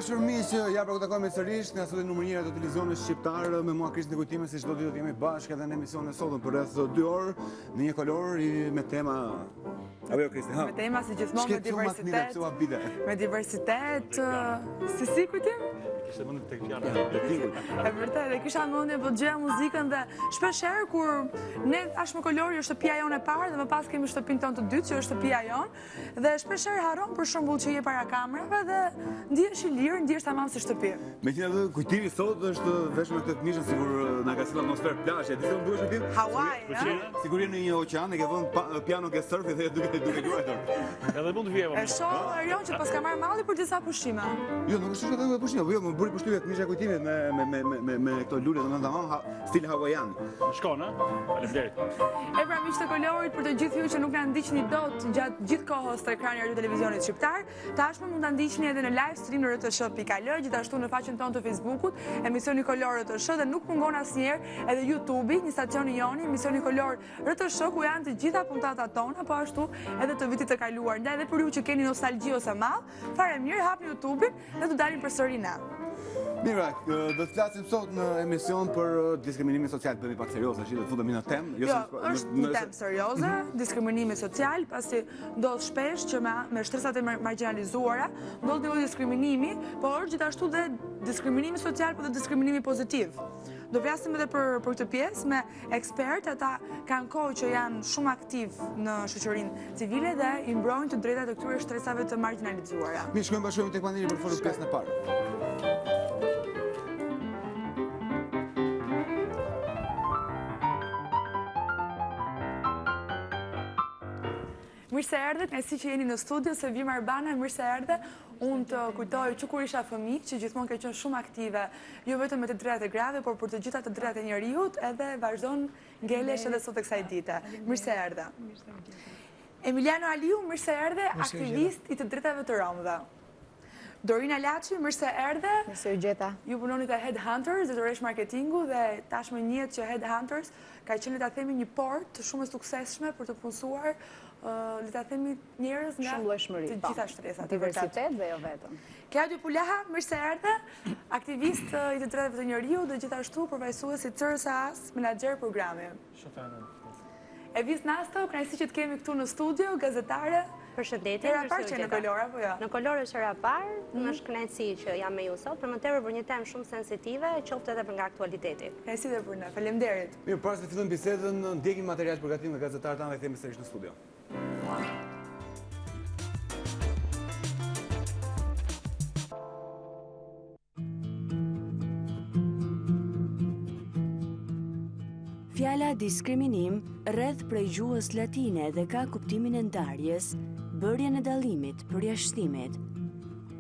dashur miq, ja pra ku takojmë sërish nga studio numër 1 të televizionit shqiptar me mua Krishtin Kujtime, si çdo ditë jemi bashkë edhe në emisionin e sotëm për rreth 2 orë në një kolor me tema apo jo Kristi, ha. Me tema si gjithmonë me diversitet. Me diversitet, si Kujtim? Kishte mendje tek fjala E vërtetë, kisha mendje po gjeja muzikën dhe shpesh herë kur ne tashmë kolori është shtëpia jonë e parë dhe më pas kemi shtëpinë tonë të dytë që është shtëpia jonë dhe shpesh herë harron për shembull që je para kamerave dhe ndihesh i lirë, ndihesh tamam si shtëpi. Megjithatë Kujtimi sot është veshur me këtë këmishën sikur na ka sjellë atmosferë plazhe. Ti do duhesh Kujtim? Hawaii, Sigurisht në një oqean e ke vënë piano ke surfi dhe duke luajtur. Edhe mund të vijë. E shoh Erion që pas ka marrë malli për disa pushime. Jo, nuk është vetëm pushime, po jo, më bëri përshtypje këmisha Kujtimit me këto lule, domethënë stil hawaian. Shkon, ha? Faleminderit. E pra miq të kolorit, për të gjithë ju që nuk na ndiqni dot gjatë gjithë kohës të ekranit radio televizionit shqiptar, tashmë mund ta ndiqni edhe në live stream në rtsh.al, gjithashtu në faqen tonë të Facebookut, emisioni Kolor RTS dhe nuk mungon asnjëherë edhe YouTube-i, një stacioni joni, emisioni Kolor RTS ku janë të gjitha puntatat tona, po ashtu edhe të vitit të kaluar. Ndaj edhe për ju që keni nostalgji ose mall, fare mirë hapni YouTube-in dhe do dalim përsëri na. Mira, do të flasim sot në emision për diskriminimin social, bëhemi pak serioze, do të futemi në temë. Jo, është një temë serioze, diskriminimi social, pasi ndodh shpesh që me shtresat e marginalizuara ndodh një diskriminimi, por gjithashtu dhe diskriminimi social, por dhe diskriminimi pozitiv. Do flasim edhe për këtë pjesë me ekspertë, ata kanë kohë që janë shumë aktiv në shoqërinë civile dhe i mbrojnë të drejtat e këtyre shtresave të marginalizuara. Mi shkojmë bashkë tek paneli për folur pjesën e parë. Mirë se erdhët, nësi që jeni në studio, se Vim Arbana, mirë se erdhe. Unë të kujtoj që kur isha fëmijë, që gjithmonë ke qenë shumë aktive, jo vetëm me të drejtat e grave, por për të gjitha të drejtat e njerëzit, edhe vazhdon ngelesh edhe sot e kësaj dite. Mirë se erdhe. Emiliano Aliu, mirë se erdhe, aktivist i të drejtave të romëve. Dorina Laçi, mirë se erdhe. Mirë se u gjeta. Ju punoni te Headhunters, drejtoresh marketingu dhe tashmë njihet që Headhunters ka qenë le ta themi një port shumë e suksesshme për të punësuar le ta themi njerëz nga të gjitha shtresat. Diversitet dhe jo vetëm. Claudio Pulaha, mirë se erdhe, aktivist i të drejtave të njerëzit dhe gjithashtu përfaqësues i CRSA-s, menaxher programi. Evis Nasto, kënaqësi që të kemi këtu në studio, gazetare. Përshëndetje. Era parë që në Kolor apo jo? Në Kolor është era parë, më është kënaqësi që jam me ju sot, për më tepër për një temë shumë sensitive, qoftë edhe për nga aktualiteti. Kënaqësi dhe për ne. Faleminderit. Mirë, para se të fillojmë bisedën, ndjekim material të përgatitur nga gazetarët tanë dhe kthehemi sërish në studio. Fjala diskriminim rreth prej gjuhës latine dhe ka kuptimin e ndarjes, bërjen e dallimit, përjashtimit.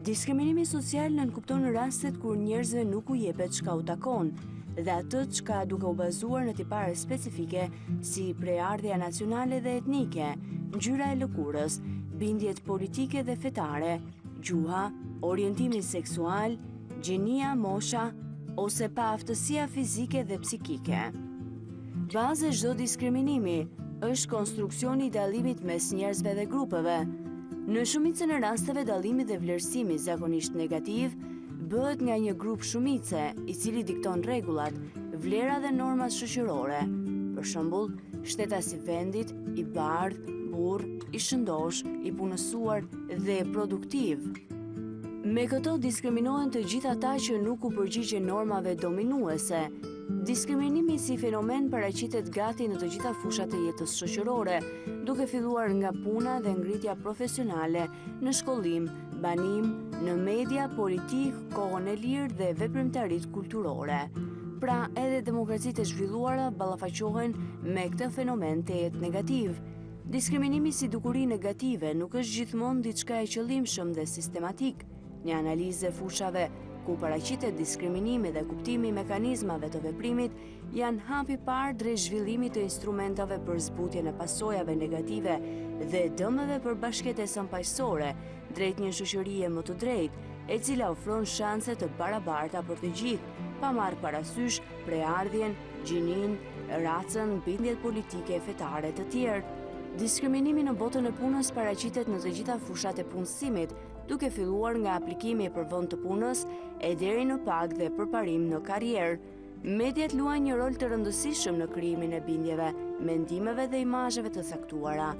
Diskriminimi social nënkupton në rastet kur njerëzve nuk u jepet çka u takon dhe atë çka duke u bazuar në tipare specifike si prejardhja nacionale dhe etnike, ngjyra e lëkurës, bindjet politike dhe fetare, gjuha, orientimi seksual, gjinia, mosha ose paaftësia fizike dhe psikike. Baza e çdo diskriminimi është konstruksioni i dallimit mes njerëzve dhe grupeve. Në shumicën e rasteve dallimi dhe vlerësimi zakonisht negativ bëhet nga një grup shumice i cili dikton rregullat, vlera dhe normat shoqërore. Për shembull, shtetasi i vendit, i bardh, burr, i shëndosh, i punësuar dhe produktiv. Me këto diskriminohen të gjithë ata që nuk u përgjigjen normave dominuese. Diskriminimi si fenomen paraqitet gati në të gjitha fushat e jetës shoqërore, duke filluar nga puna dhe ngritja profesionale, në shkollim, banim, në media, politik, kohën e lirë dhe veprimtaritë kulturore. Pra, edhe demokracitë e zhvilluara ballafaqohen me këtë fenomen të jetë negativ. Diskriminimi si dukuri negative nuk është gjithmonë diçka e qëllimshëm dhe sistematik. Një analizë e fushave ku paraqitet diskriminimi dhe kuptimi i mekanizmave të veprimit janë hapi parë drejt zhvillimit të instrumentave për zbutjen e pasojave negative dhe dëmeve për bashkëtesën paqësore drejt një shoqërie më të drejtë, e cila ofron shanse të barabarta për të gjithë, pa marrë parasysh prejardhjen, gjinin, racën, bindjet politike e fetare të tjerë. Diskriminimi në botën e punës paraqitet në të gjitha fushat e punësimit, duke filluar nga aplikimi për vend të punës e deri në pagë dhe përparim në karrierë. Mediat luajnë një rol të rëndësishëm në krijimin e bindjeve, mendimeve dhe imazheve të caktuara.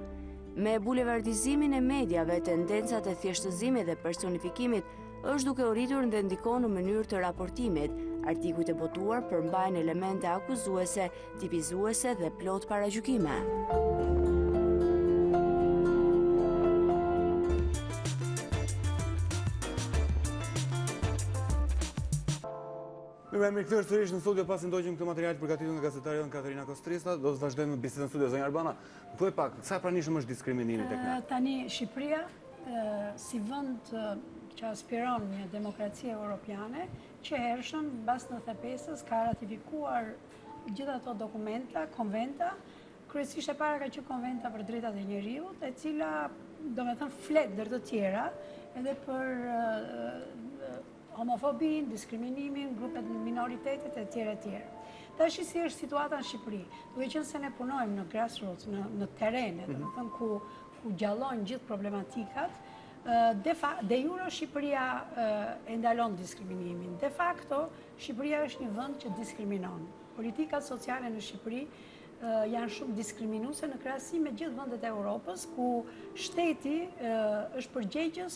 Me bulevardizimin e mediave, tendencat e thjeshtëzimit dhe personifikimit është duke u rritur dhe ndikon në mënyrë të raportimit. Artikujt e botuar përmbajnë elemente akuzuese, tipizuese dhe plot paragjykime. Mirë, me rikthyer sërish në studio pasi ndoqëm këtë material përgatitur nga gazetare Katerina Kostrisa, do të vazhdojmë bisedën në studio. Zonja Arbana, thuaj pak, sa e pranishëm është diskriminimi tek ne? Tani Shqipëria si vend që aspiron një demokraci europiane, që hershëm mbas 95-s ka ratifikuar gjithë ato dokumenta, konventa, kryesisht e para ka qenë konventa për drejtat e njeriut, e cila domethënë flet ndër të tjera edhe për homofobin, diskriminimin, grupet minoritetet e tjera e tjera. Tash si është situata në Shqipëri, duke qenë se ne punojmë në grassroots, në terene, domethënë ku gjallojnë gjithë problematikat, de jure Shqipëria e ndalon diskriminimin. De facto, Shqipëria është një vend që diskriminon. Politikat sociale në Shqipëri janë shumë diskriminuese në krahasim me gjithë vendet e Europës, ku shteti është përgjegjës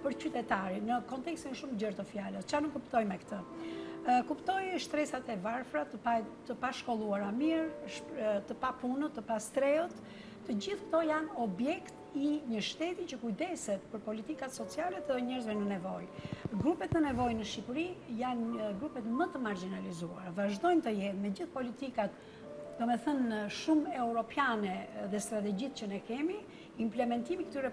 për qytetarin në kontekstin shumë gjerë të fjalës. Çfarë nuk kuptoj me këtë? Kuptoj shtresat e varfra, të pashkolluara mirë, të pa punët, të pa strehët. Të gjithë këto janë objekt i një shteti që kujdeset për politikat sociale të njerëzve në nevojë. Grupet në nevojë në Shqipëri janë grupet më të marginalizuara. Vazhdojnë të jenë me gjithë politikat, domethënë shumë europiane dhe strategjitë që ne kemi, implementimi këtyre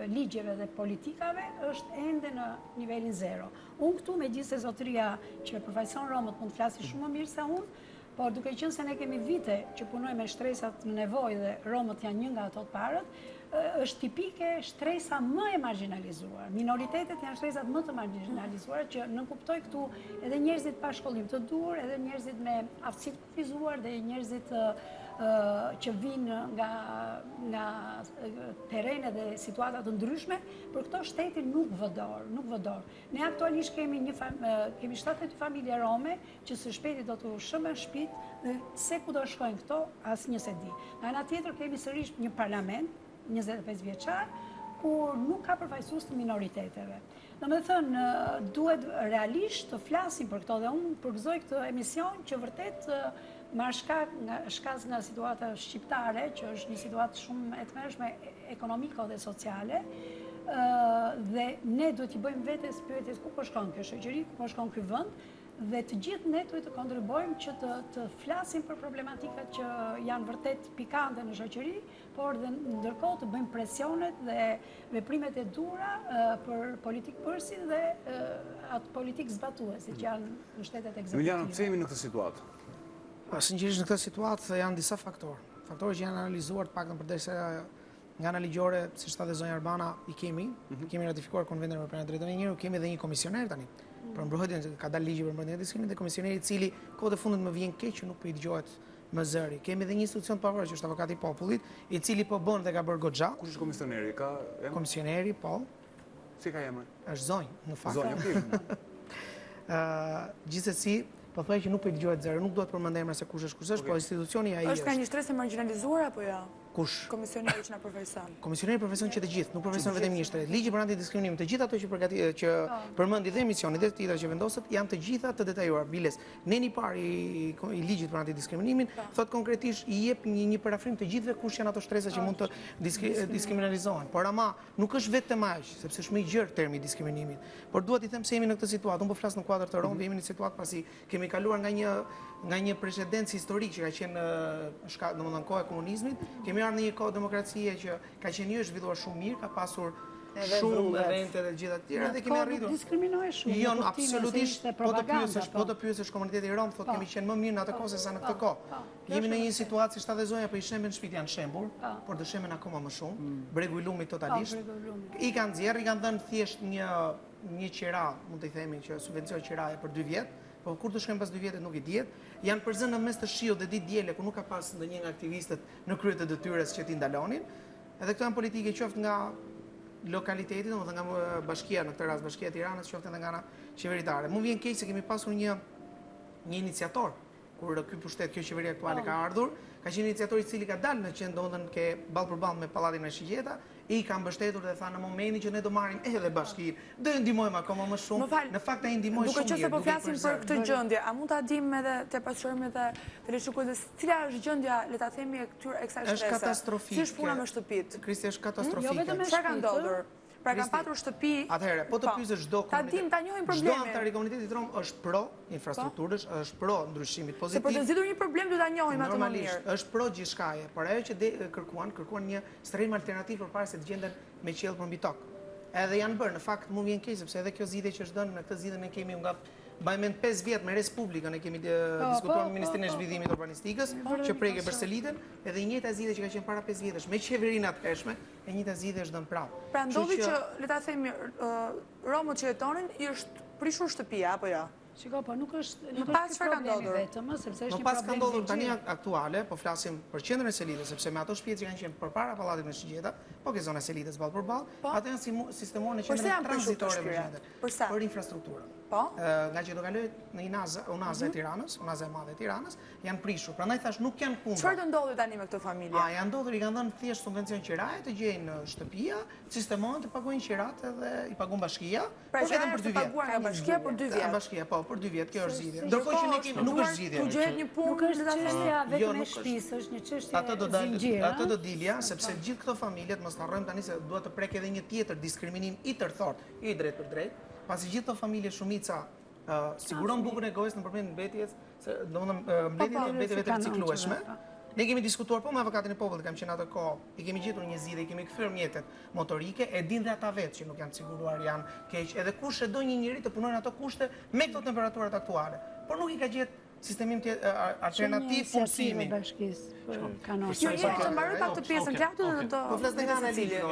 ligjeve dhe politikave është ende në nivelin zero. Unë këtu me gjithë se zotëria që përfaqëson Romët mund të flasi shumë më mirë se unë, por duke qenë se ne kemi vite që punojmë me shtresat në nevojë dhe Romët janë një nga ato të parët, është tipike shtresa më e marginalizuar. Minoritetet janë shtresat më të marginalizuar që në kuptoj këtu edhe njerëzit pa shkollim të dur, edhe njerëzit me aftësi të kufizuar dhe njerëzit që vinë nga terene dhe situata të ndryshme, për këto shteti nuk vëdor. Ne aktualisht kemi 72 familje rome që së shpejti do të shëmben shtëpit dhe se ku do shkojnë këto, asnjë se di. Nga ana tjetër kemi sërish një parlament 25 vjeçar, kur nuk ka përfaqësues të minoriteteve. Domethënë, duhet realisht të flasim për këto dhe unë përgëzoj këtë emision që vërtet marr shkaz nga situata shqiptare, që është një situatë shumë e tmerrshme ekonomike dhe sociale, dhe ne duhet t'i bëjmë vetes pyetjes ku po shkon kjo shoqëri, ku po shkon ky vend, dhe të gjithë ne duhet të kontribuojmë që të flasim për problematikat që janë vërtet pikante në shoqëri, por dhe ndërkohë të bëjmë presionet dhe veprimet e dura për politikë përsi dhe atë politikë zbatuese që janë në shtetet ekzekutive. Emiliano, pse jemi në këtë situatë? Sinqerisht në këtë situatë janë disa faktorë. Faktorë që janë analizuar të paktën përderisa nga ana ligjore, siç tha dhe zonja Arbana, kemi ratifikuar konventin për pranë drejtave të njerëzit, kemi edhe një komisioner tani. Për mbrojtjen ka dalë ligji për mbrojtjen e diskriminimit dhe komisioneri i cili kohët e fundit më vjen keq që nuk po i dëgjohet më zëri. Kemi edhe një institucion të pavarur që është avokati i popullit, i cili po bën dhe ka bërë goxha. Kush është komisioneri? Ka emër? Komisioneri, po. Si ka emër? Është zonjë, në fakt. Zonjë, gjithsesi, po thuaj që nuk po i dëgjohet zëri, nuk duhet përmend emra se kush është, po institucioni ai është ka një shtresë marginalizuar apo jo? Kush? Komisioneri që na përfaqëson. Komisioneri përfaqëson që të gjithë, nuk përfaqëson vetëm një shtret. Ligji për antidiskriminimit, të gjithë ato që përmendi dhe emisioni dhe titra që vendoset janë të gjitha të detajuara. Biles, neni i parë i ligjit për antidiskriminimin thot konkretisht i jep një parafrim të gjithëve kush janë ato shtresa që mund të diskriminalizohen. Por ama nuk është vetëm aq, sepse është më i gjerë termi diskriminimit. Por duhet i them se jemi në këtë situatë. Unë po flas në kuadër të Romës, jemi në situatë pasi kemi kaluar nga një precedencë historik që ka qenë domethënë koha e komunizmit, kemi ardhur në një kohë demokracie që ka qenë zhvilluar shumë mirë, ka pasur shumë evente dhe gjitha të tjera dhe kemi arritur. Diskriminohej shumë. Jo, absolutisht. Po të pyesësh komunitetin rom, thotë kemi qenë më mirë në atë kohë se sa në këtë kohë. Jemi në një situatë si shtatë zonja, po i shemben shtëpit janë shembur, por të shemben akoma më shumë. Bregu i Lumit totalisht. I kanë nxjerrë, i kanë dhënë thjesht një qira, mund të themi që subvencion qiraje për 2 vjet. Po kur të shkojmë pas 2 vjetit nuk i dihet. Janë përzënë në mes të shiut dhe ditë diele ku nuk ka pas ndonjë nga aktivistët në krye të detyrës që t'i ndalonin. Edhe këto janë politike qoftë nga lokalitetit, domethënë nga bashkia, në këtë rast bashkia e Tiranës, qoftë edhe nga ana qeveritare. Mu vjen keq se kemi pasur një iniciator kur ky pushtet, kjo qeveri aktuale ka ardhur, ka qenë iniciator i cili ka dalë në qendë domethënë ke ballë për ballë me pallatin me Shigjeta, i ka mbështetur dhe tha në momentin që ne do marrim edhe bashkinë, do ju ndihmojmë akoma më shumë. Në fakt ai ndihmoi shumë. Duke qenë se po flasim për këtë gjendje, a mund ta dim edhe të pasqyrojmë edhe teleshikuesës cila është gjendja, le ta themi, e kësaj shtresë? Është katastrofike. Si është puna me shtëpitë? Kristi, është katastrofike. Jo vetëm me Çfarë ka ndodhur? Pra kanë patur shtëpi. Atëherë, po të pyesësh çdo komunitet. Ta njohim problemin. Çdo antar i komunitetit rom është pro infrastrukturës, është pro ndryshimit pozitiv. Se për të zgjidhur një problem duhet ta njohim atë më mirë. Normalisht, është pro gjithçkaje, por ajo që kërkuan një strehim alternativ përpara se të gjenden me qiell përmbi tokë. Edhe janë bërë, në fakt mu vjen keq sepse edhe kjo zgjidhje që është dhënë në këtë zgjidhje ne kemi nga bajmen 5 vjet me Respublikën, ne kemi diskutuar me Ministrinë e Zhvillimit Urbanistikës, që preke për Selitën, edhe i njëjta zgjidhje që ka qenë para 5 vjetësh me qeverinë atëhershme, e njëjta zgjidhje është dhënë prapë. Pra ndodhi që, le ta themi, romët që jetonin i është prishur shtëpia apo jo? Shiko, po nuk është problemi vetëm, sepse është një pas ka problem ndodhur tani aktuale, po flasim për qendrën e Selitës, sepse me ato shtëpi që kanë qenë përpara pallatit me Shigjeta, po ke zona e Selitës ballë për ballë, ato janë sistemuar në qendrën tranzitore për qendër. Për infrastrukturën. Nga që do kalojë në Unazë e Tiranës, Unazë e Madhe e Tiranës, janë prishur. Prandaj thash nuk janë kundër. Çfarë do ndodhi tani me këtë familje? Janë ndodhur, i kanë dhënë thjesht subvencion qiraje, të gjejnë shtëpia, sistemohen të paguajnë qirat edhe i paguon bashkia, por vetëm për 2 vjet. Paguar nga bashkia për 2 vjet. Bashkia, po, për 2 vjet, kjo është zgjidhje. Ndërkohë që ne kemi nuk është zgjidhje. Ku gjehet një punë, nuk është çështja vetëm e shtëpisë, është një çështje zinxhiri. Ato do dilja, sepse gjithë këto familjet, mos harrojmë tani se duhet të prek edhe një tjetër diskriminim i tërthort, i drejt për drejt, pasi gjithë këto familje shumica siguron bukën e gojës në përmjet mbetjes, domethënë mbetjeve të riciklueshme. Ne kemi diskutuar po me avokatin e popullit, kam qenë atë kohë, i kemi gjetur një zgjidhje, i kemi kthyer mjetet motorike, e din dhe ata vetë që nuk janë siguruar, janë keq, edhe kush e do një njeri të punojnë ato kushte me këto temperaturat aktuale. Por nuk i ka gjetë sistemim alternativ punësimi. Të mbaroj pak të pjesën gjatë dhe do... Po flas nga ana e ligjit,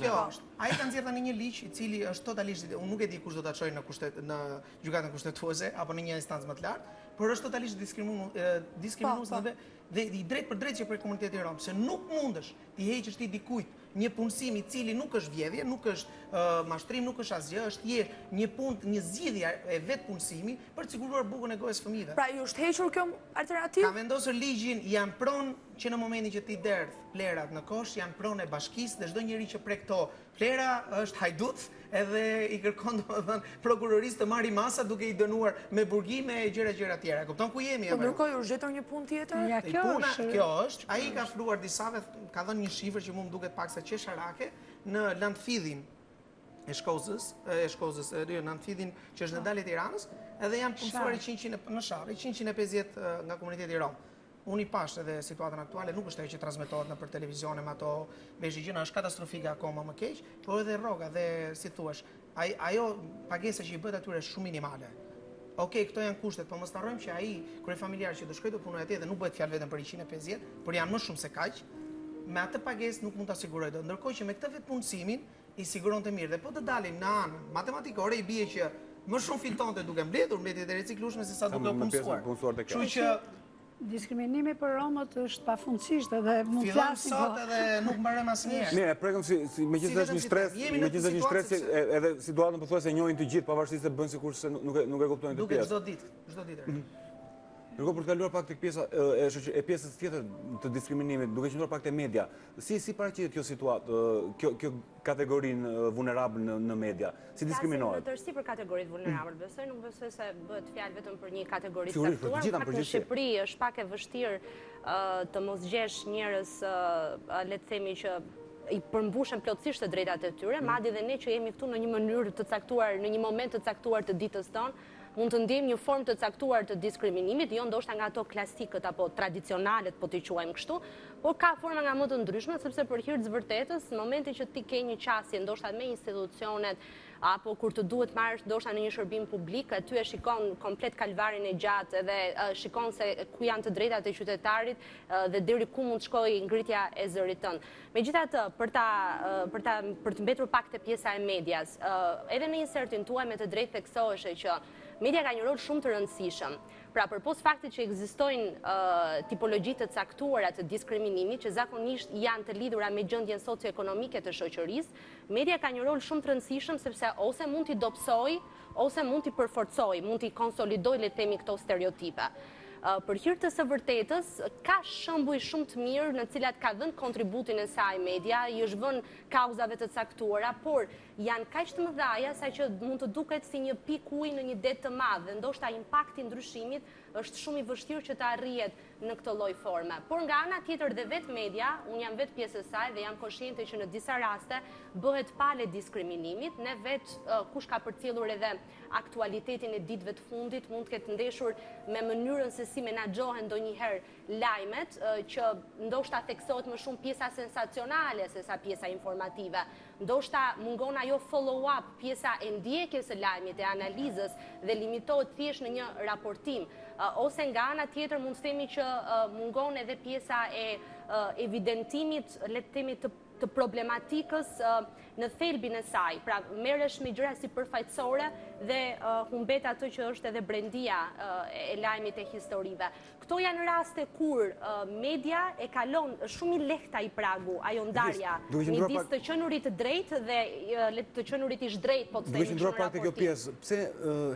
kjo është. Ai kanë nxjerrë tani një ligj i cili është totalisht, unë nuk e di kush do ta çojë në gjykatën kushtetuese apo në një instancë më të lartë, por është totalisht diskriminues dhe i drejt për drejt që për komunitetin rom, se nuk mundesh t'i heqësh ti dikujt një punësim i cili nuk është vjedhje, nuk është mashtrim, nuk është asgjë, është një punë, një zgjidhje e vet punësimi për të siguruar bukën e gojës fëmijëve. Pra ju është hequr kjo alternativë? Ka vendosur ligjin, janë pronë që në momentin që ti derdh plerat në kosh, janë pronë e bashkisë dhe çdo njeri që prek këto plera është hajdut, edhe i kërkon domethënë prokurorisë të marrë masa duke i dënuar me burgime e gjëra tjera. Kupton ku jemi? Po ndërkohë ju gjetur një punë tjetër? Ja, kjo është. Ai ka fluar disave, ka dhënë një shifër që mua më duket paksa qesharake në Landfidhin e Shkozës, Landfidhin që është në dalë e Tiranës, edhe janë punësuar në Sharr, 150 nga komuniteti rom. Unë i pash edhe situatën aktuale, nuk është ajo që transmetohet në për televizione me ato veshje gjëna, është katastrofike akoma më keq, por edhe rroga dhe si thuash, ajo pagesa që i bëhet atyre është shumë minimale. Okej, këto janë kushtet, por mos harrojmë që ai kryefamiliar që do shkojë të punojë atje dhe nuk bëhet fjalë vetëm për 150, por janë më shumë se kaq, me atë pagesë nuk mund ta sigurojë dot. Ndërkohë që me këtë vetë punësimin i siguronte mirë dhe po të dalim në anën matematikore i bie që më shumë fitonte duke mbledhur mbledhjet e riciklueshme se sa duke punësuar. Kështu që diskriminimi për romët është pafundësisht edhe mund të flasim sot edhe nuk mbarojmë asnjëherë. Ne prekëm si megjithëse është një stres, edhe situatën pothuajse e njohin të gjithë pavarësisht se bën sikurse nuk e kuptojnë të pjesë. Çdo ditë. Ndërkohë për të kaluar pak tek pjesa e pjesës tjetër të diskriminimit, duke qenë pak te media. Si paraqitet kjo situatë, kjo kategorinë vulnerabël në media? Si diskriminohet? Në tërësi për kategoritë vulnerabël, nuk besoj se bëhet fjalë vetëm për një kategori të caktuar. Në Shqipëri është pak e vështirë të mos gjesh njerëz, le të themi që i përmbushen plotësisht të drejtat e tyre, madje edhe ne që jemi këtu në një mënyrë të caktuar, në një moment të caktuar të ditës tonë, mund të ndjejmë një formë të caktuar të diskriminimit, jo ndoshta nga ato klasikët apo tradicionalet, po t'i quajmë kështu, por ka forma nga më të ndryshme, sepse për hir të vërtetës, në momentin që ti ke një qasje ndoshta me institucionet, apo kur të duhet marrësh ndoshta në një shërbim publik, aty e shikon komplet kalvarin e gjatë dhe shikon se ku janë të drejtat e qytetarit dhe deri ku mund të shkojë ngritja e zërit tënd. Megjithatë, për të mbetur pak te pjesa e medias, edhe në insertin tuaj me të drejtë theksoheshe që media ka një rol shumë të rëndësishëm. Pra, përpos faktit që ekzistojnë tipologji të caktuara të diskriminimit, që zakonisht janë të lidhura me gjendjen socio-ekonomike të shoqërisë, media ka një rol shumë të rëndësishëm sepse ose mund t'i dobësoj, ose mund t'i përforcoj, mund t'i konsolidoj, le të themi, këto stereotipe. Për hir të së vërtetës, ka shembuj shumë të mirë në cilat ka dhënë kontributin e saj media, i është vënë kauzave të caktuara, por janë kaq të mëdha sa që mund të duket si një pikë uji në një det të madh, dhe ndoshta impakti i ndryshimit është shumë i vështirë që të arrihet në këtë lloj forme. Por nga ana tjetër dhe vetë media, unë jam vetë pjesë e saj dhe jam kontshente që në disa raste bëhet pale diskriminimit, ne vetë kush ka përcjellur edhe aktualitetin e ditëve të fundit mund të ketë ndeshur me mënyrën se si menaxhohen ndonjëherë lajmet, që ndoshta theksohet më shumë pjesa sensacionale se sa pjesa informative. Ndoshta mungon ajo follow-up, pjesa e ndjekjes së lajmit, e analizës, dhe limitohet thjesht në një raportim. Ose nga ana tjetër mund të themi që mungon edhe pjesa e evidentimit, le të themi, të problematikës në thelbin e saj. Pra, merresh me gjëra si përfaqësore dhe humbet atë që është edhe brendia e lajmit e historive. Këto janë raste kur media e kalon shumë i lehtë ai pragu, ajo ndarja midis të qenurit të drejtë dhe të qenurit ish drejt, po të themi. Duke qëndruar pak te kjo pjesë, pse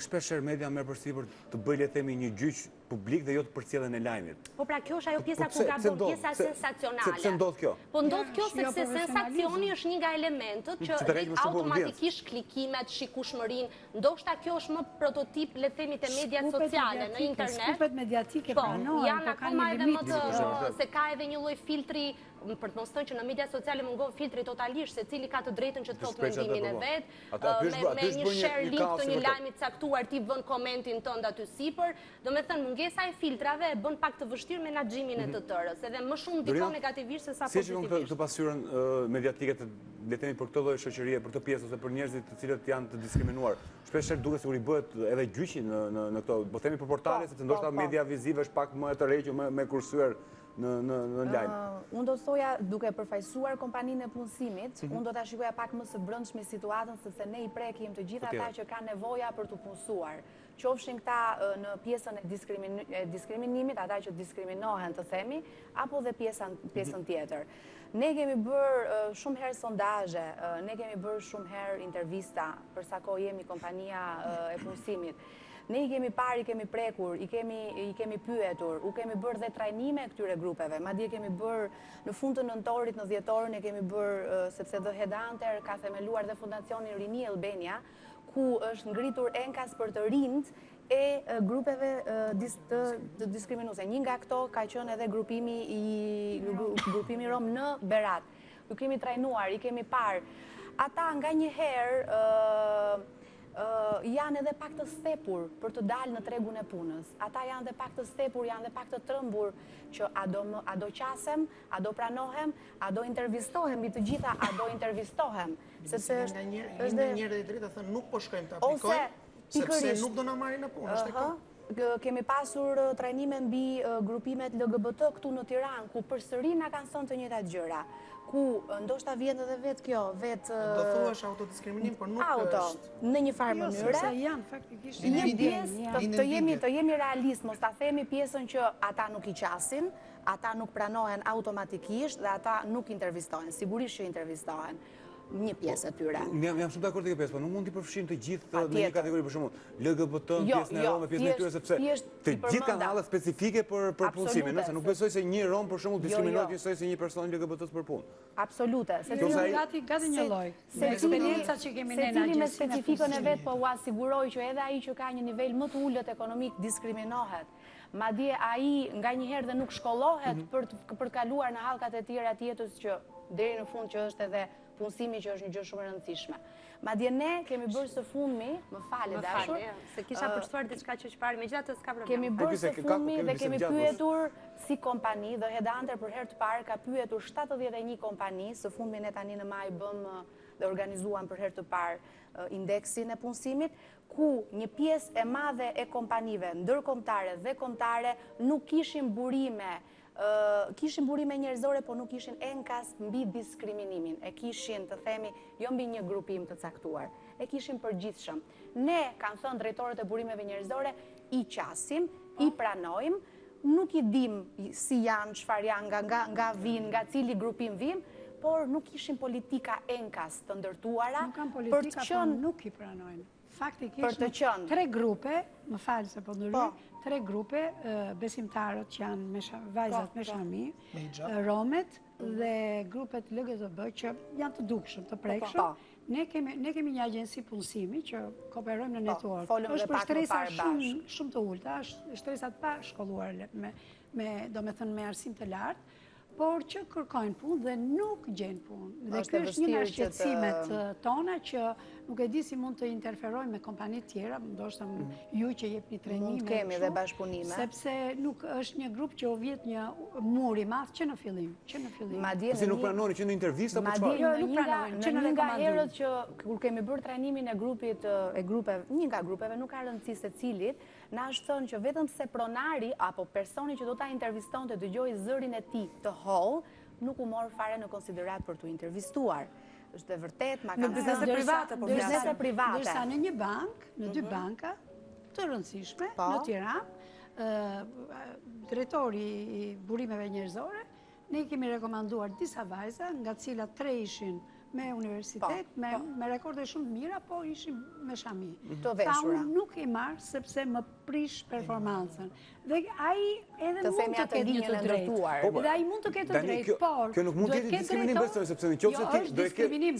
shpeshherë media merr përsipër të bëjë, le të themi, një gjyq publik dhe jo të përcjelljen e lajmit? Po pra, kjo është ajo pjesa ku gabon, pjesa sensacionale. Pse ndodh kjo? Po ndodh kjo sepse sensacioni është një nga elementët që automatikisht klikimet, shikueshmërinë, ndoshta kjo është më prototip, le të themi, te mediat sociale në internet. Skupet mediatike pranojnë, janë akoma edhe më të se ka edhe një lloj filtri, për të mos thënë që në media sociale mungon filtri totalisht, secili ka të drejtën që të thotë mendimin e vet, me një share link të një lajmi të caktuar ti vën komentin tënd aty sipër, domethënë mungesa e filtrave e bën pak të vështirë menaxhimin e të tërës, edhe më shumë ndikon negativisht se sa pozitivisht. Si shikon këtë pasqyrën mediatike të, le të themi, për këtë lloj shoqërie, për këtë pjesë ose për njerëzit të cilët janë të diskriminuar? Shpeshherë duket sikur i bëhet edhe gjyqi në këto, po themi, për portale, sepse ndoshta media vizive është pak më e tërhequr, më e kursyer në lajm. Unë do të thoja, duke përfaqësuar kompaninë e punësimit, unë do ta shikoja pak më së brendshme situatën, sepse ne i prekim të gjithë ata që kanë nevoja për të punësuar. Qofshin këta në pjesën e diskriminimit, ata që diskriminohen, të themi, apo dhe pjesën tjetër. Ne kemi bërë shumë herë sondazhe, ne kemi bërë shumë herë intervista, për sa kohë jemi kompania e punësimit. Ne i kemi parë, i kemi prekur, i kemi pyetur, u kemi bërë dhe trajnime këtyre grupeve, madje kemi bërë në fund të nëntorit, në dhjetorën e kemi bërë, sepse The Headhunter ka themeluar dhe Fundacioni Rini Albania, ku është ngritur enkas për të rinjt e grupeve të diskriminuese. Një nga këto ka qenë edhe grupimi rom në Berat. Ju kemi trajnuar, i kemi parë. Ata nga një herë janë edhe pak të stepur për të dalë në tregun e punës. Ata janë edhe pak të stepur, janë edhe pak të trëmbur që a do qasem, a do pranohem, a do intervistohem, i të gjitha a do intervistohem. Sepse është njerë dhe drejtë të thënë nuk po shkojmë të aplikojmë, sepse nuk do na marrin në punë, është e kjo? Kemi pasur trajnime mbi grupimet LGBT këtu në Tiranë, ku përsëri na kanë thënë të njëjtat gjëra, ku ndoshta vjen edhe vetë kjo, vetë do thuash autodiskriminim, por nuk është në një farë mënyre. Sepse janë faktikisht një pjesë, të jemi realist, mos ta themi pjesën që ata nuk i qasin, ata nuk pranohen automatikisht dhe ata nuk intervistohen, sigurisht që intervistohen. Një pjesë e tyre. Jam shumë dakord te kjo pjesë, por nuk mund t'i përfshijmë të gjithë në një kategori, për shembull, LGBT, pjesën e romë, pjesën e tyre, sepse të gjithë kanë halla specifike për punësimin, nëse nuk besoj se një rom për shembull diskriminohet njësoj se një person LGBT për punë. Absolute. Gati një lloj. Eksperienca që kemi ne na gjithë me specifikën e vet, po u siguroj që edhe ai që ka një nivel më të ulët ekonomik diskriminohet. Madje ai nganjëherë dhe nuk shkollohet për të kaluar në hallkat e tjera të jetës, që deri në fund që është edhe punësimi, që është një gjë shumë e rëndësishme. Madje ne kemi bërë së fundmi, më fali dashur, se kisha përshtuar diçka që çfarë, megjithatë s'ka problem. Kemi bërë së fundmi dhe kemi pyetur si kompani, The Headhunter për herë të parë ka pyetur 71 kompani, së fundmi ne tani në maj bëm dhe organizuam për herë të parë indeksin e punësimit, ku një pjesë e madhe e kompanive ndërkombëtare dhe kombëtare nuk kishin burime njerëzore, po nuk kishin enkas mbi diskriminimin. E kishin, të themi, jo mbi një grupim të caktuar. E kishin përgjithshëm. ne, kanë thënë drejtorët e burimeve njerëzore, i qasim, i pranojmë, nuk i dim si janë, çfarë janë, nga vinë, nga cili grupim vinë, por nuk ishin politika enkas të ndërtuara Nuk kanë për të politika, po qenë nuk i pranojnë. Faktikisht, për të qenë. 3 grupe, më falë se po ndërruj, 3 grupe besimtarët që janë vajzat me shami, romet dhe grupet LGTB që janë të dukshëm, të prekshëm. Ne kemi një agjensi punësimi që kooperojmë në network. Është për shtresa shumë të ulta, është shtresat pa shkolluar me arsim të lartë, por që kërkojnë punë dhe nuk gjenë punë. Dhe kjo është një nga shqetësimet tona që nuk e di si mund të interferojnë me kompanit tjera, ndoshta ju që jepni trajnime. Mund kemi dhe bashkëpunime. Sepse nuk është një grup që u vjet një mur i madh që në fillim. Si nuk pranoni që në intervista për çfarë? Jo, nuk pranojnë, që në rekomandim. Herët që kur kemi bërë trajnimin e grupit e grupeve, një nga grupeve, nuk ka rëndësi se cilit, na është thënë që vetëm se pronari apo personi që do ta intervistonte dëgjoi zërin e tij të holl, nuk u mor fare në konsiderat për t'u intervistuar. Është e vërtet, ma kanë biznese private, po biznese private. Ndërsa në një bank, në 2 banka të rëndësishme në Tiranë, drejtori i burimeve njerëzore, ne kemi rekomanduar disa vajza, nga cilat 3 ishin me universitet, me rekorde shumë mira, po ishin me shami. Të veshura. Ta unë nuk i marë sepse më prish performancën. Dhe aji edhe mund të ketë një të drejtë. Dhe aji mund të ketë të drejtë, por... Kjo nuk mund të jetë diskriminim besoj, sepse në qofë se ti... Jo, është diskriminim.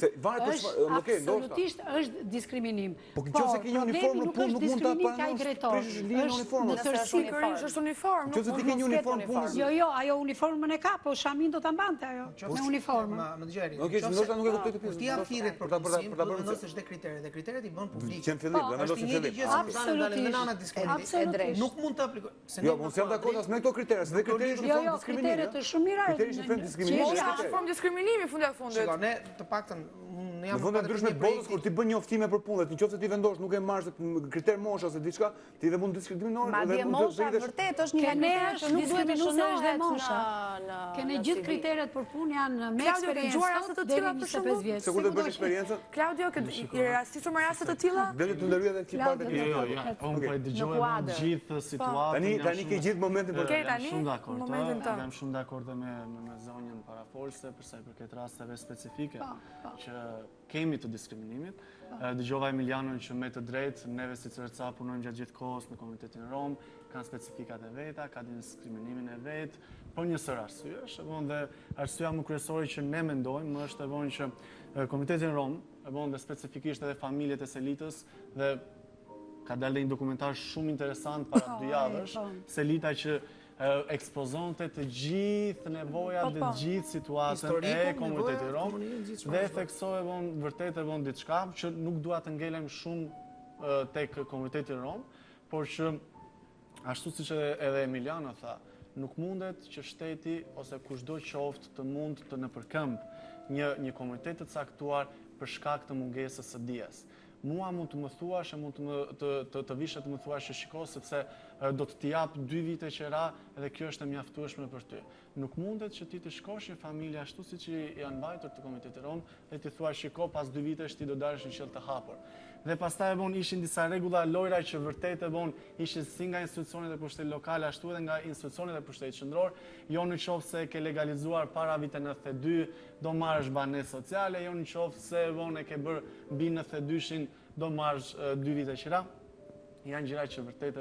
Absolutisht është diskriminim. Po në qofë se ki një uniform në punë, nuk mund të në tërsi është uniform. Qofë se ti ki një uniform punës... Jo, ajo uniformën e ka, po shamin do të mbante ajo, me uniformën. Ti afiret për punësim, duhet vendosësh dhe kriteret, dhe kriteret i bën publik. Që në fillim, dhe vendosin fillim. Absolutisht. Nuk mund të aplikoj. Jo, mund s'jam dakord as me këto kritere, se dhe kriteri është një formë diskriminimi. Kriteret është shumë mira. Kriteri është një formë diskriminimi. Është një formë diskriminimi fundit. Shiko, ne të paktën në vende ndryshme të botës kur ti bën një oftime për punë, nëse ti vendosh nuk e marrë kriter mosha ose diçka, ti dhe mund të diskriminohesh. Madje mosha vërtet është një kriter që nuk duhet të shënohet mosha. Kene gjithë kriteret për punë janë me eksperiencë deri 25 vjeç. Se kur të bësh eksperiencën? Klaudio, i rastisur me raste të tilla? Deri të ndërhyj edhe këtë parte. Jo, unë po e dëgjoj gjithë situatën. Tani ke gjithë momentin për të. Jam shumë dakord me zonjën parafolse për sa i përket rasteve specifike që kemi të diskriminimit. Dëgjova Emilianon që me të drejtë neve si CRCA punojmë gjatë gjithë kohës në komunitetin rom, kanë specifikat e veta, ka diskriminimin e vetë, por një sër arsyesh, dhe arsyeja më kryesore që ne mendojmë është që komunitetin rom, dhe specifikisht edhe familjet e Selitës, dhe ka dalë një dokumentar shumë interesant para 2 javësh, Selita që ekspozonte të gjithë nevojat dhe gjithë situatën e komunitetit rom dhe theksoi vërtet diçka që nuk dua të ngelem shumë tek komuniteti rom, por që ashtu siç edhe Emiliano tha, nuk mundet që shteti ose kushdo qoftë të mund të nëpërkëmb një komunitet të caktuar për shkak të mungesës së dijes. Mua mund të më thuash, mund të vishet të më thuash që shiko, sepse do të t'jap 2 vite qera edhe kjo është e mjaftueshme për ty. Nuk mundet që ti të shkosh një familje ashtu si që janë mbajtur të komunitetit rom dhe ti thuash shiko, pas 2 vitesh ti do dalësh në qell të hapur. Dhe pastaj ishin disa rregulla lojra që vërtet ishin si nga institucionet e pushtetit lokale ashtu edhe nga institucionet e pushtetit qendror, jo në qoftë se ke legalizuar para vitit 92 do marrësh banesë sociale, jo në qoftë se e ke bërë mbi 92-shin do marrësh 2 vite qira. Janë gjëra që vërtet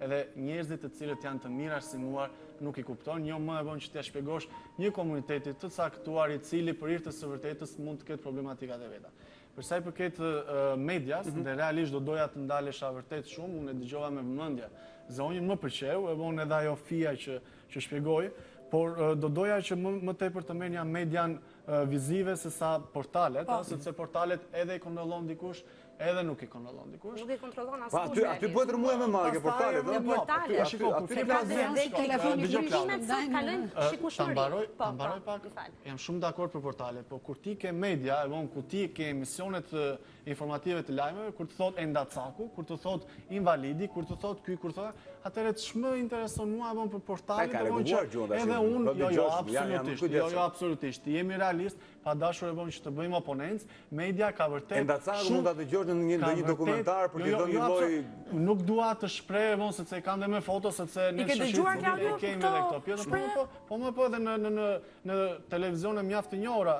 edhe njerëzit të cilët janë të mirë arsimuar nuk i kupton, jo më që t'ia shpjegosh një komuniteti të caktuar i cili për hir të së vërtetës mund të ketë problematikat e veta. Për sa i përket medias, dhe realisht do doja të ndalesha vërtet shumë, unë e dëgjova me vëmendje. Zonjën më pëlqeu, edhe ajo fija që shpjegoi, por do doja që më tepër të menja median vizive se sa portalet, sepse portalet edhe i kontrollon dikush, edhe nuk i kontrollon dikush. Nuk i kontrollon askush. Aty bëhet rrëmuj me marrë ke portalet. Ta mbaroj pak. Jam shumë dakord për portalet, po kur ti ke media, kur ti ke emisionet informative të lajmeve, kur të thot Enda Caku, kur të thot Invalidi, kur të thot ky, kur thot, atëherë ç'më intereson mua për portalet, edhe unë, jo absolutisht, jemi realist, pa dashur që të bëjmë oponencë, media ka vërtet Enda Caku mund ta dëgjosh është në një dokumentar për të dhënë një lloj. Nuk dua të shpreh se se kanë dhe me foto sepse ne shoqërisë kemi edhe këto. Po më po edhe në televizione mjaft të njohura,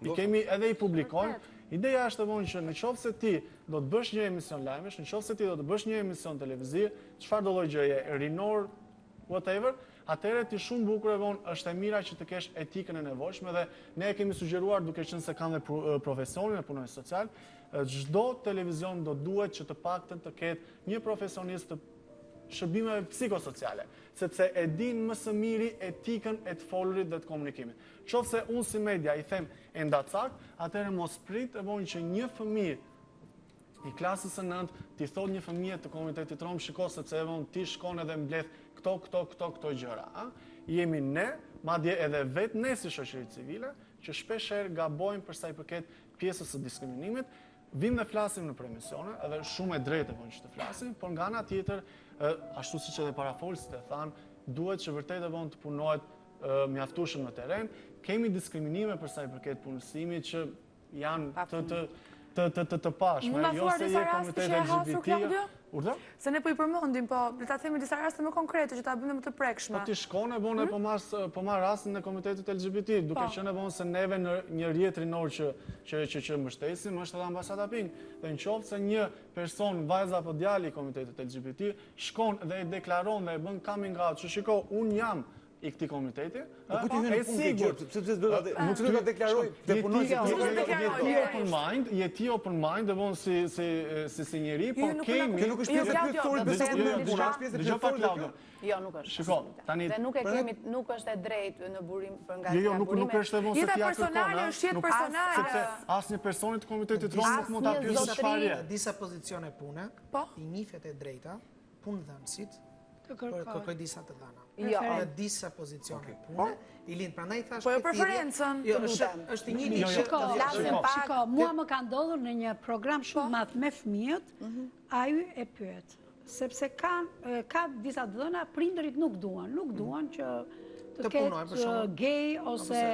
i kemi edhe i publikojnë. Ideja është që në qoftë se ti do të bësh një emision lajmesh, në qoftë se ti do të bësh një emision televiziv, çfarë do lloj gjëje, rinor, whatever, atëherë ti shumë bukur është e mira që të kesh etikën e nevojshme dhe ne e kemi sugjeruar duke qenë se kanë dhe profesionin e punonjës social, çdo televizion do duhet që të paktën të ketë një profesionist të shërbimeve psikosociale, sepse e din më së miri etikën e të folurit dhe të komunikimit. Qoftë se unë si media i them e ndacak, atëherë mos prit që një fëmijë i klasës së 9 ti thot një fëmijë të komunitetit rom, shiko sepse ti shkon edhe mbledh këto gjëra. Jemi ne, madje edhe vetë ne si shoqëri civile, që shpeshherë gabojmë për sa i përket pjesës së diskriminimit, vim dhe flasim në emisione, edhe shumë e drejtë që të flasim, por nga ana tjetër, ashtu siç edhe parafolësit e thanë, duhet që vërtet të punohet mjaftueshëm në terren. Kemi diskriminime për sa i përket punësimit që janë të pashme, jo se je komitet LGBT. Se ne po i përmendim, po le ta themi disa raste më konkrete që ta bëjmë më të prekshme. Po ti shkon e bën po marr rastin e komitetit LGBT, duke qenë se neve në një rrjet rinor që mbështesim është edhe ambasada Pink. Dhe nëse se një person, vajza apo djali i komitetit LGBT shkon dhe e deklaron dhe e bën coming out, që shiko, un jam i këtij komiteti, e sigurt, sepse nuk do ta deklaroj dhe punoj jeti open mind, dhe si njeri, por kemi. Kjo nuk është pjesë e thorit, Jo, nuk është. Shiko, tani dhe nuk është e drejtë në burim për nga Jo, nuk është e jeta personale është jetë personale. Sepse asnjë person të komitetit rom nuk mund ta pyesë çfarë. Disa pozicione pune, i nifet e drejta, punëdhënësit kërkoj disa të dhëna. Në disa pozicione pune, i lind prandaj thash po preferencën është një një Shiko, mua më ka ndodhur në një program shumë madh me fëmijët, ai e pyet, sepse ka disa të dhëna prindërit nuk duan që të ketë gay ose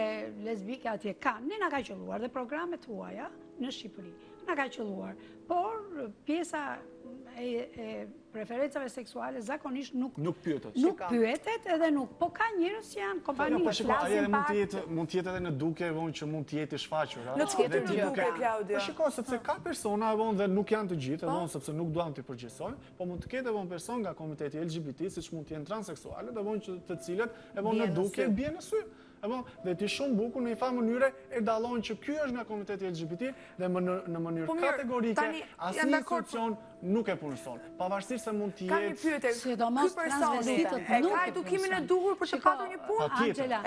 lesbike atje. Ne na ka qelluar dhe programet huaja në Shqipëri na ka qelluar, por pjesa e preferencave seksuale zakonisht nuk pyetet edhe nuk, po ka njerëz që janë kompani mund të jetë edhe në duke që mund të jetë i shfaqur. Në çfarë duke, Claudia? Po shikoj sepse ka persona dhe nuk janë të gjithë, sepse nuk duam të përgjigjsojmë, po mund të ketë person nga komiteti LGBT, siç mund të jenë transseksuale, të cilët në duke bien në sy. Dhe ti shumë bukur në një farë mënyre e dallon që ky është nga komiteti LGBT dhe në mënyrë kategorike asnjë institucion nuk e punëson. Pavarësisht se mund të jetë sidomos transvestitët e ka edukimin e duhur për të patur një punë. Angela,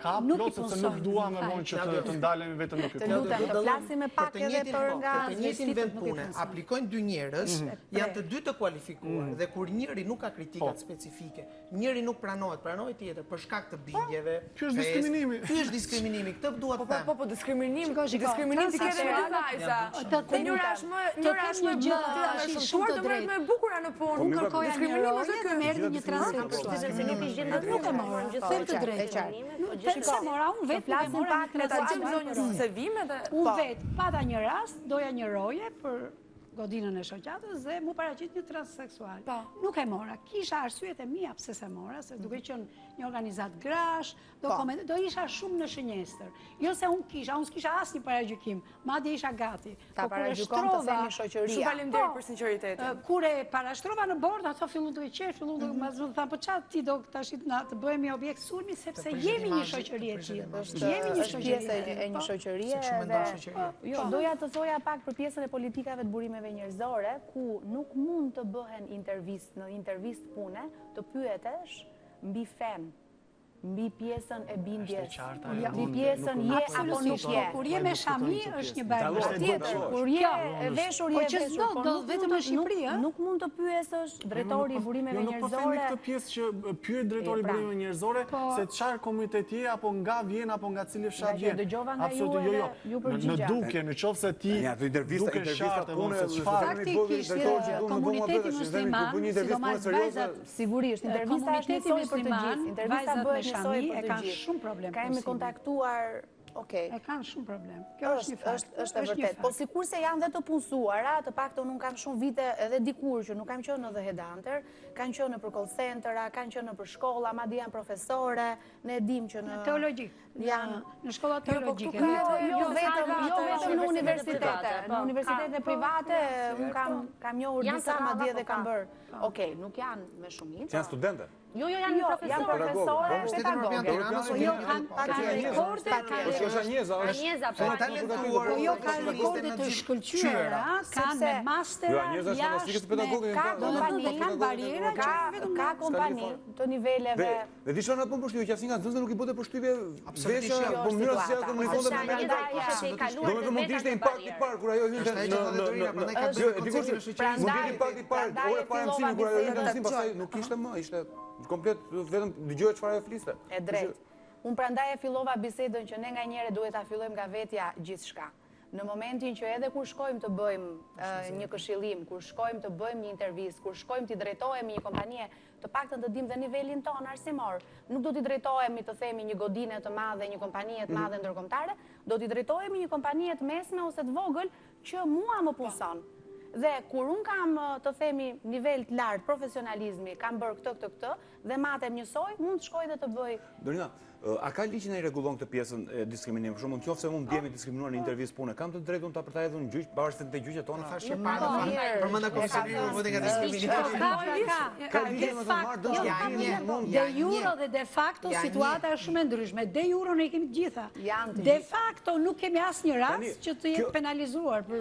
ka plot sepse nuk duam që të ndalemi vetëm në ky punë. Të flasim pak edhe për nga të njëjtin vend pune. Aplikojnë dy njerëz, janë të dy të kualifikuar dhe kur njëri nuk ka kritikat specifike, njëri nuk pranohet tjetër për shkak të bindjeve. Ky është diskriminimi. Ky është diskriminimi. Këtë dua të them. Po diskriminimi ti ke edhe me vajza. Njëra është më shumë të drejtë. Më e bukur në punë. Unë kërkoja një roje dhe më erdhi një transseksual. Nuk e mora. Them të drejtë. Pse mora unë vetë flasim pak le ta gjejmë zonjën se vime dhe unë vetë pata një rast, doja një roje për godinën e shoqatës dhe mu paraqit një transseksual. Nuk e mora. Kisha arsyet e mia pse se mora, se duke qenë një organizat grash, do isha shumë në shënjestër. Jo se unë s'kisha asnjë paragjykim, madje isha gati. Ta paragjykon të themi shoqëria. Shumë faleminderit për sinqeritetin. Kur e parashtrova në bord, ato fillon të qesh, fillon të më thanë, po çfarë ti do tash të bëhemi objekt sulmi sepse jemi një shoqëri e tillë. Jemi një shoqëri e një shoqërie. Jo, doja të thoja pak për pjesën e politikave të burimeve njerëzore, ku nuk mund të bëhen në intervistë pune, të pyetesh mbi fen, mbi pjesën e bindjes, mbi pjesën je apo nuk je. Kur je me shami është një barë tjetër, kur je veshur je veshur, por vetëm në Shqipëri, nuk mund të pyesësh drejtori i burimeve njerëzore. Nuk po themi këtë pjesë që pyet drejtori i burimeve njerëzore se çfarë komiteti je apo nga vjen apo nga cili fshat vjen. Dëgjova nga ju edhe ju përgjigja. Në duke, nëse ti duke shartë punë faktikisht komuniteti musliman, sidomos vajzat, sigurisht intervista është njësoj për të gjithë. Intervista bëhet Shami e kanë shumë problem. Kemi kontaktuar E kanë shumë problem. Kjo është një fakt. Është e vërtet. Po sikur se janë dhe të punësuara, të paktën unë kam shumë vite edhe dikur që nuk kam qenë në The Headhunter, kanë qenë për call centera, kanë qenë për shkolla, madje janë profesore, ne dim që në teologjik. Në shkolla teologjike. Jo vetëm në universitete. Në universitete private unë kam njohur disa madje edhe kam bërë. Okej, nuk janë me shumicë. Janë studente. Jo, janë profesore, pedagoge. Jo, kanë rekorde, jo kanë rekorde të shkëlqyera, kanë me mastera, kanë barjera që vetëm ka kompani të niveleve. Dhe di çfarë na bën përshtypje, që asnjë nga nxënësve nuk i bëte përshtypje vesha, po mënyra se si komunikonte me mediat. Domethënë mund të ishte impakt i parë kur ajo hynte ore para mësimit kur ajo hynte në mësim, pastaj nuk ishte më, ishte komplet vetëm dëgjohet çfarë ajo fliste. E drejt. Unë prandaj e fillova bisedën që ne nga njëre duhet ta fillojmë nga vetja gjithçka. Në momentin që edhe kur shkojmë të bëjmë një këshillim, kur shkojmë të bëjmë një intervistë, kur shkojmë të drejtohemi një kompanie, të paktën të dimë dhe nivelin tonë arsimor. Nuk do t'i drejtohemi të themi një godine të madhe, një kompanie të madhe ndërkombëtare, do t'i drejtohemi një kompanie të mesme ose të vogël që mua më punson. Dhe kur unë kam të themi nivel të lartë profesionalizmi, kam bërë këtë, dhe matem njësoj, mund të shkoj dhe të bëj. Dorina, a ka ligj që i rregullon këtë pjesën e diskriminimit? Për shembull, nëse unë ndjehemi diskriminuar në intervistë pune, kam të drejtën ta përtaj edhe në gjyq, pavarësisht te gjyqet tona? Thashë para, përmenda komisionin votë nga diskriminimi. Ka ligj më të marrë dëshmë. De jure dhe de facto situata është shumë e ndryshme. De jure ne kemi të gjitha. De facto nuk kemi asnjë rast që të jetë penalizuar për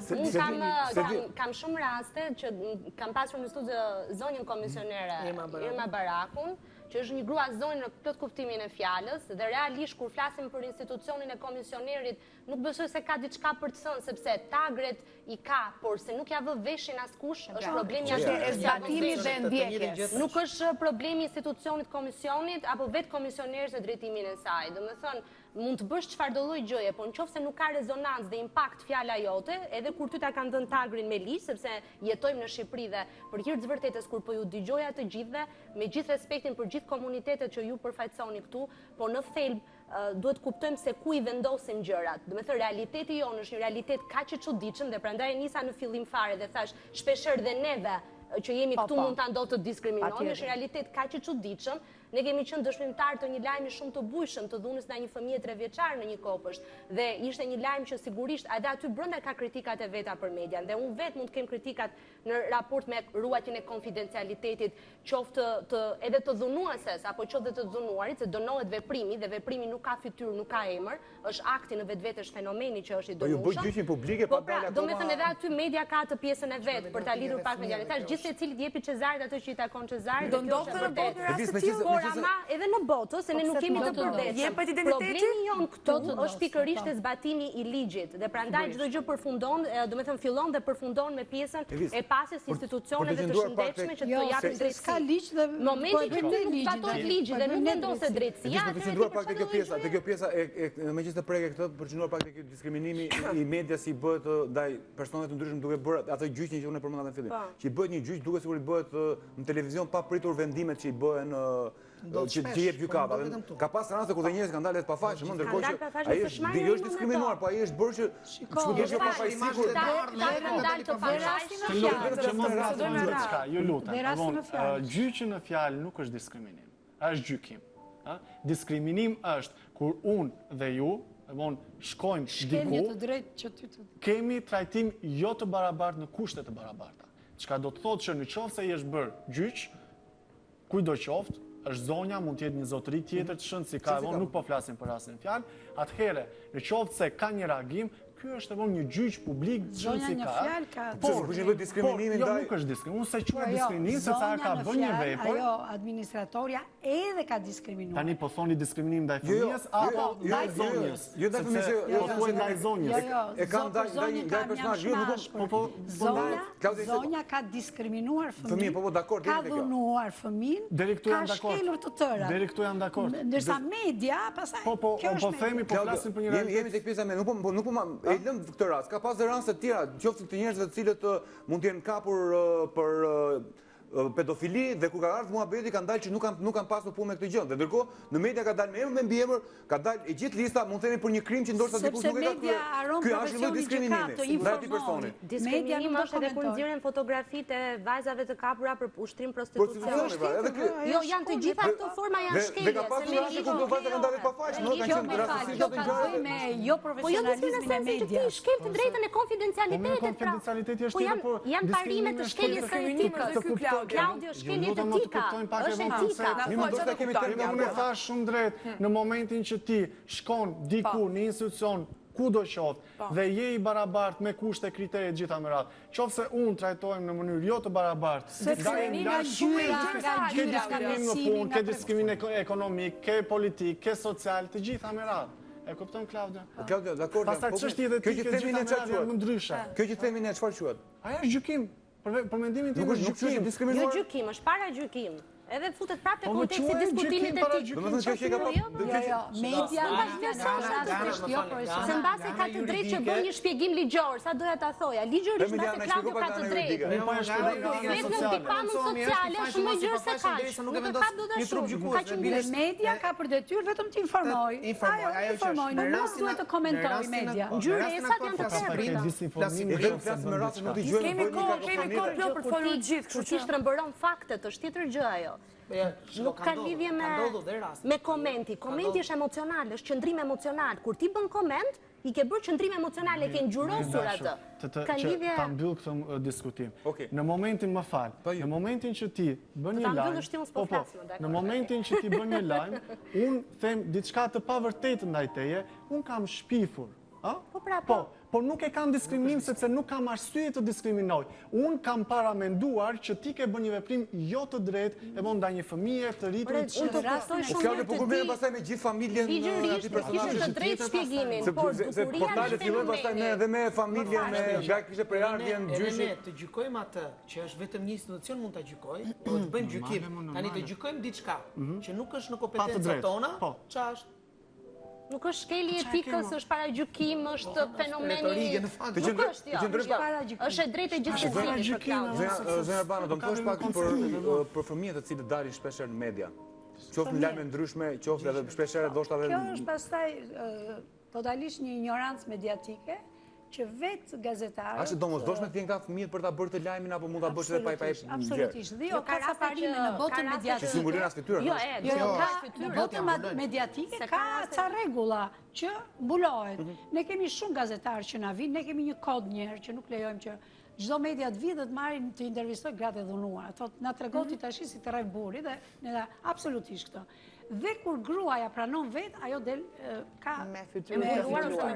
kam shumë raste që kam pasur në studio zonjën komisionere Irma Barakun, që është një grua zonjë në plot kuptimin e fjalës, dhe realisht kur flasim për institucionin e komisionerit, nuk besoj se ka diçka për të thënë, sepse tagret i ka, por se nuk ja vë veshin askush, është problemi e zbatimit dhe ndjekjes. Nuk është problemi institucionit komisionit apo vetë komisionerit në drejtimin e saj. Domethënë, mund të bësh çfarë do lloj gjëje, por nëse nuk ka rezonancë dhe impakt fjala jote, edhe kur ty ta kanë dhënë tagrin me ligj, sepse jetojmë në Shqipëri dhe për hir të vërtetës kur po ju dëgjoja të gjithëve, me gjithë respektin për gjithë komunitetet që ju përfaqësoni këtu, por në thelb duhet kuptojmë se ku i vendosim gjërat. Domethënë realiteti jonë është një realitet kaq i çuditshëm dhe prandaj nisa në fillim fare dhe thash shpeshherë dhe neve që jemi këtu mund ta ndodhë të diskriminojmë, është realitet kaq i çuditshëm. Ne kemi qenë dëshmitar të një lajmi shumë të bujshëm të dhunës ndaj një fëmie 3 vjeçar në një kopësht dhe ishte një lajm që sigurisht edhe aty brenda ka kritikat e veta për median dhe unë vetë mund të kem kritikat në raport me ruajtjen e konfidencialitetit, qoftë edhe të dhunueses apo qoftë të dhunuarit, se dënohet veprimi dhe veprimi nuk ka fytyrë, nuk ka emër, është akti në vetvete është fenomeni që është i dënueshëm. Po ju bëj gjyqin publike pa dalë akoma. Domethënë edhe aty media ka të pjesën e vet për ta lidhur pak me dialektash, gjithsesi cili jepi Cezarit atë që i takon Cezarit. Do ndodhte në botë rast të tillë. Ama edhe në botë, se ne nuk kemi të përdeshëm. Problemi jonë këtu është pikërisht e zbatimi i ligjit dhe prandaj çdo gjë përfundon, domethënë fillon dhe përfundon me pjesën e pasjes institucioneve të shëndetshme që të japin drejtësi. Ska ligj dhe momenti që ti nuk zbaton ligjin dhe nuk vendoset drejtësia, atë përqendruar pak te kjo pjesa, megjithëse të preke këtë, përqendruar pak te ky diskriminimi i medias i bëhet ndaj personave të ndryshëm duke bërë atë gjyqin që unë e përmenda në fillim. Që i bëhet një gjyq duke sikur i bëhet në televizion pa pritur vendimet që i bëhen që jep gjykata. Ka pas raste kur njerëz kanë dalë pa faqe, më ndërkohë që ai është diskriminuar, po ai është bërë që çfarë pa faqe sikur ju lutem. Gjyqi në fjalë nuk është diskriminim, është gjykim. Diskriminim është kur unë dhe ju shkojmë diku, kemi trajtim jo të barabartë në kushte të barabarta. Çka do të thotë që në qoftë se jesh bërë gjyq, kujdo qoftë, është zonja, mund të jetë një zotëri tjetër të shënë, si ka nuk po flasim për rastin fjalë, atëherë, në qoftë se ka një reagim, ky është një gjyq publik zonja një fjalë ka. Por jo nuk është diskriminim, unë se quhet diskriminim sepse ai ka bërë një vepër. Ajo administratorja edhe ka diskriminuar. Tani po thoni diskriminim ndaj fëmijës apo ndaj zonjës? Jo ndaj fëmijës, po thuaj ndaj zonjës. E kanë ndaj personazh, zonja ka diskriminuar fëmijën. Po dakord, ka dhunuar fëmijën. Ka shkelur të tëra. Deri këtu jam dakord. Ndërsa media pastaj po themi po flasim për një realitet. Jemi tek pjesa nuk po e lëm këtë rast. Ka pas raste të tjera, qoftë të njerëzve të cilët mund të jenë kapur për pedofili dhe kur ka ardhur muhabeti kanë dalë që nuk kanë pasur punë me këtë gjë. Dhe ndërkohë në media ka dalë me emër me mbiemër, ka dalë e gjithë lista, mund të themi për një krim që ndoshta dikush nuk e ka kryer. Ky është lloj diskriminimi ndaj atij personi. Diskriminimi është edhe kur nxjerrin fotografitë e vajzave të kapura për ushtrim prostitucioni. Jo, janë të gjitha këto forma janë shkelje. Dhe ka pasur raste ku vajza kanë dalë pa faqe, no, kanë qenë rastësisht të gjëra me jo profesionalizmin e medias. Ti shkel të drejtën e konfidencialitetit. Konfidencialiteti është tjetër, po janë parime të shkeljes së etikës. Claudio, shkelje të etika. Është etika. Unë e thash shumë drejt, në momentin që ti shkon diku në institucion ku do qoftë dhe je i barabart me kushte kriteret gjitha më radhë. Qoftë se unë trajtojmë në mënyrë jo të barabartë, ke diskriminim në punë, ke diskriminim ekonomik, ke politik, ke social, të gjitha më radhë. E kupton Claudia? Claudia, dakor. Pastaj çështjet e etikës gjitha më radhë janë më ndryshe. Kjo që themi ne çfarë quhet? Ajo është gjykim. Për mendimin tim është gjykim. Jo gjykim, është para gjykim. Edhe futet prapë te konteksti diskutimit e tij. Domethënë kjo që ka media se mbase ka të drejtë që bën një shpjegim ligjor, sa doja ta thoja. Ligjërisht mbase Claudio ka të drejtë. Vetëm dipamën sociale është më gjërë se kaq. Nuk e ka dot ashtu. Media ka për detyrë vetëm të informojë. Ajo informoj, nuk duhet të komentojë media. Ngjyresat janë të tërë. Kemi kohë plot për të folur gjithë, kështu që shtrëmbëron faktet, është tjetër gjë ajo. Nuk ka lidhje me komenti. Komenti është emocional, është qëndrim emocional. Kur ti bën koment, i ke bërë qëndrim emocional, e ke ngjyrosur atë. Ka lidhje... Ta mbyll këtë diskutim. Në momentin më fal, në momentin që ti bën një lajm, në momentin që ti bën një lajm, unë them diçka të pavërtetë ndaj teje, unë kam shpifur. Por nuk e kam diskriminim sepse nuk kam arsye të diskriminoj. Unë kam paramenduar që ti ke bën një veprim jo të drejtë e bën ndaj një fëmie të rritur që të rastoj shumë po kur vjen pastaj me gjithë familjen ligjërisht kishte të drejtë shpjegimin, por bukuria portalet fillojnë pastaj edhe me familjen, me nga kishte prerardhjen gjyshi. Ne të gjykojmë atë që është vetëm një institucion mund ta gjykojë, po të bëjmë gjykim. Tani të gjykojmë diçka që nuk është në kompetencat tona, ç'është? Nuk është shkelje etikës, është paragjykim, është fenomeni... Nuk është, jo. Është e drejtë e gjithë secilit për Claudio. Zëna Bano, do më thosh pak për fëmijët të cilët dalin shpeshherë në media. Qoftë në lajme ndryshme, qoftë edhe shpeshherë ndoshta edhe... Kjo është pastaj totalisht një ignorancë mediatike, që vetë gazetarët... A që domosdoshme të jenë këta fëmijët për ta bërë të lajmin apo mund ta bësh edhe pa i gjë? Absolutisht. Dhe jo, ka saparime në botën mediatike. Që simulojnë as fytyrën. Jo, në botën mediatike ka ca rregulla që mbulohet. Ne kemi shumë gazetarë që na vinë, ne kemi një kod njerë që nuk lejojmë që çdo media të vijë dhe të marrin të intervistojë gratë e dhunuara. Thotë na tregoti tash si të rreth burri dhe ne absolutisht këtë. Dhe kur gruaja pranon vetë, ajo del ka me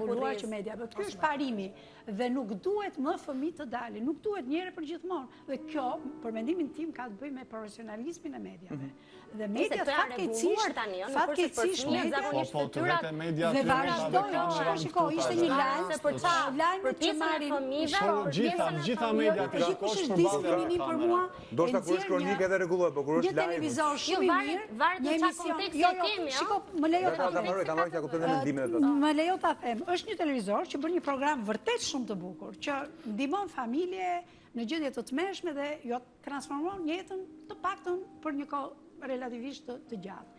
mbuluar që media. Ky është parimi dhe nuk duhet më fëmijë të dalin, nuk duhet njëherë për gjithmonë. Dhe kjo, për mendimin tim, ka të bëjë me profesionalizmin e mediave. Dhe media fatkeqësisht media dhe vazhdojnë. Shiko, ishte një lajm për pjesën e fëmijëve, gjitha media të shikosh diskriminim për mua. Do të kur është kronikë edhe rregullohet, por kur është lajm. Një televizor shumë i mirë, varet në çfarë konteksti kemi, shiko, më lejo ta them. Është një televizor që bën një program vërtet shumë të bukur, që ndihmon familje në gjendje të tmerrshme dhe jo transformon jetën të paktën për një kohë relativisht të gjatë.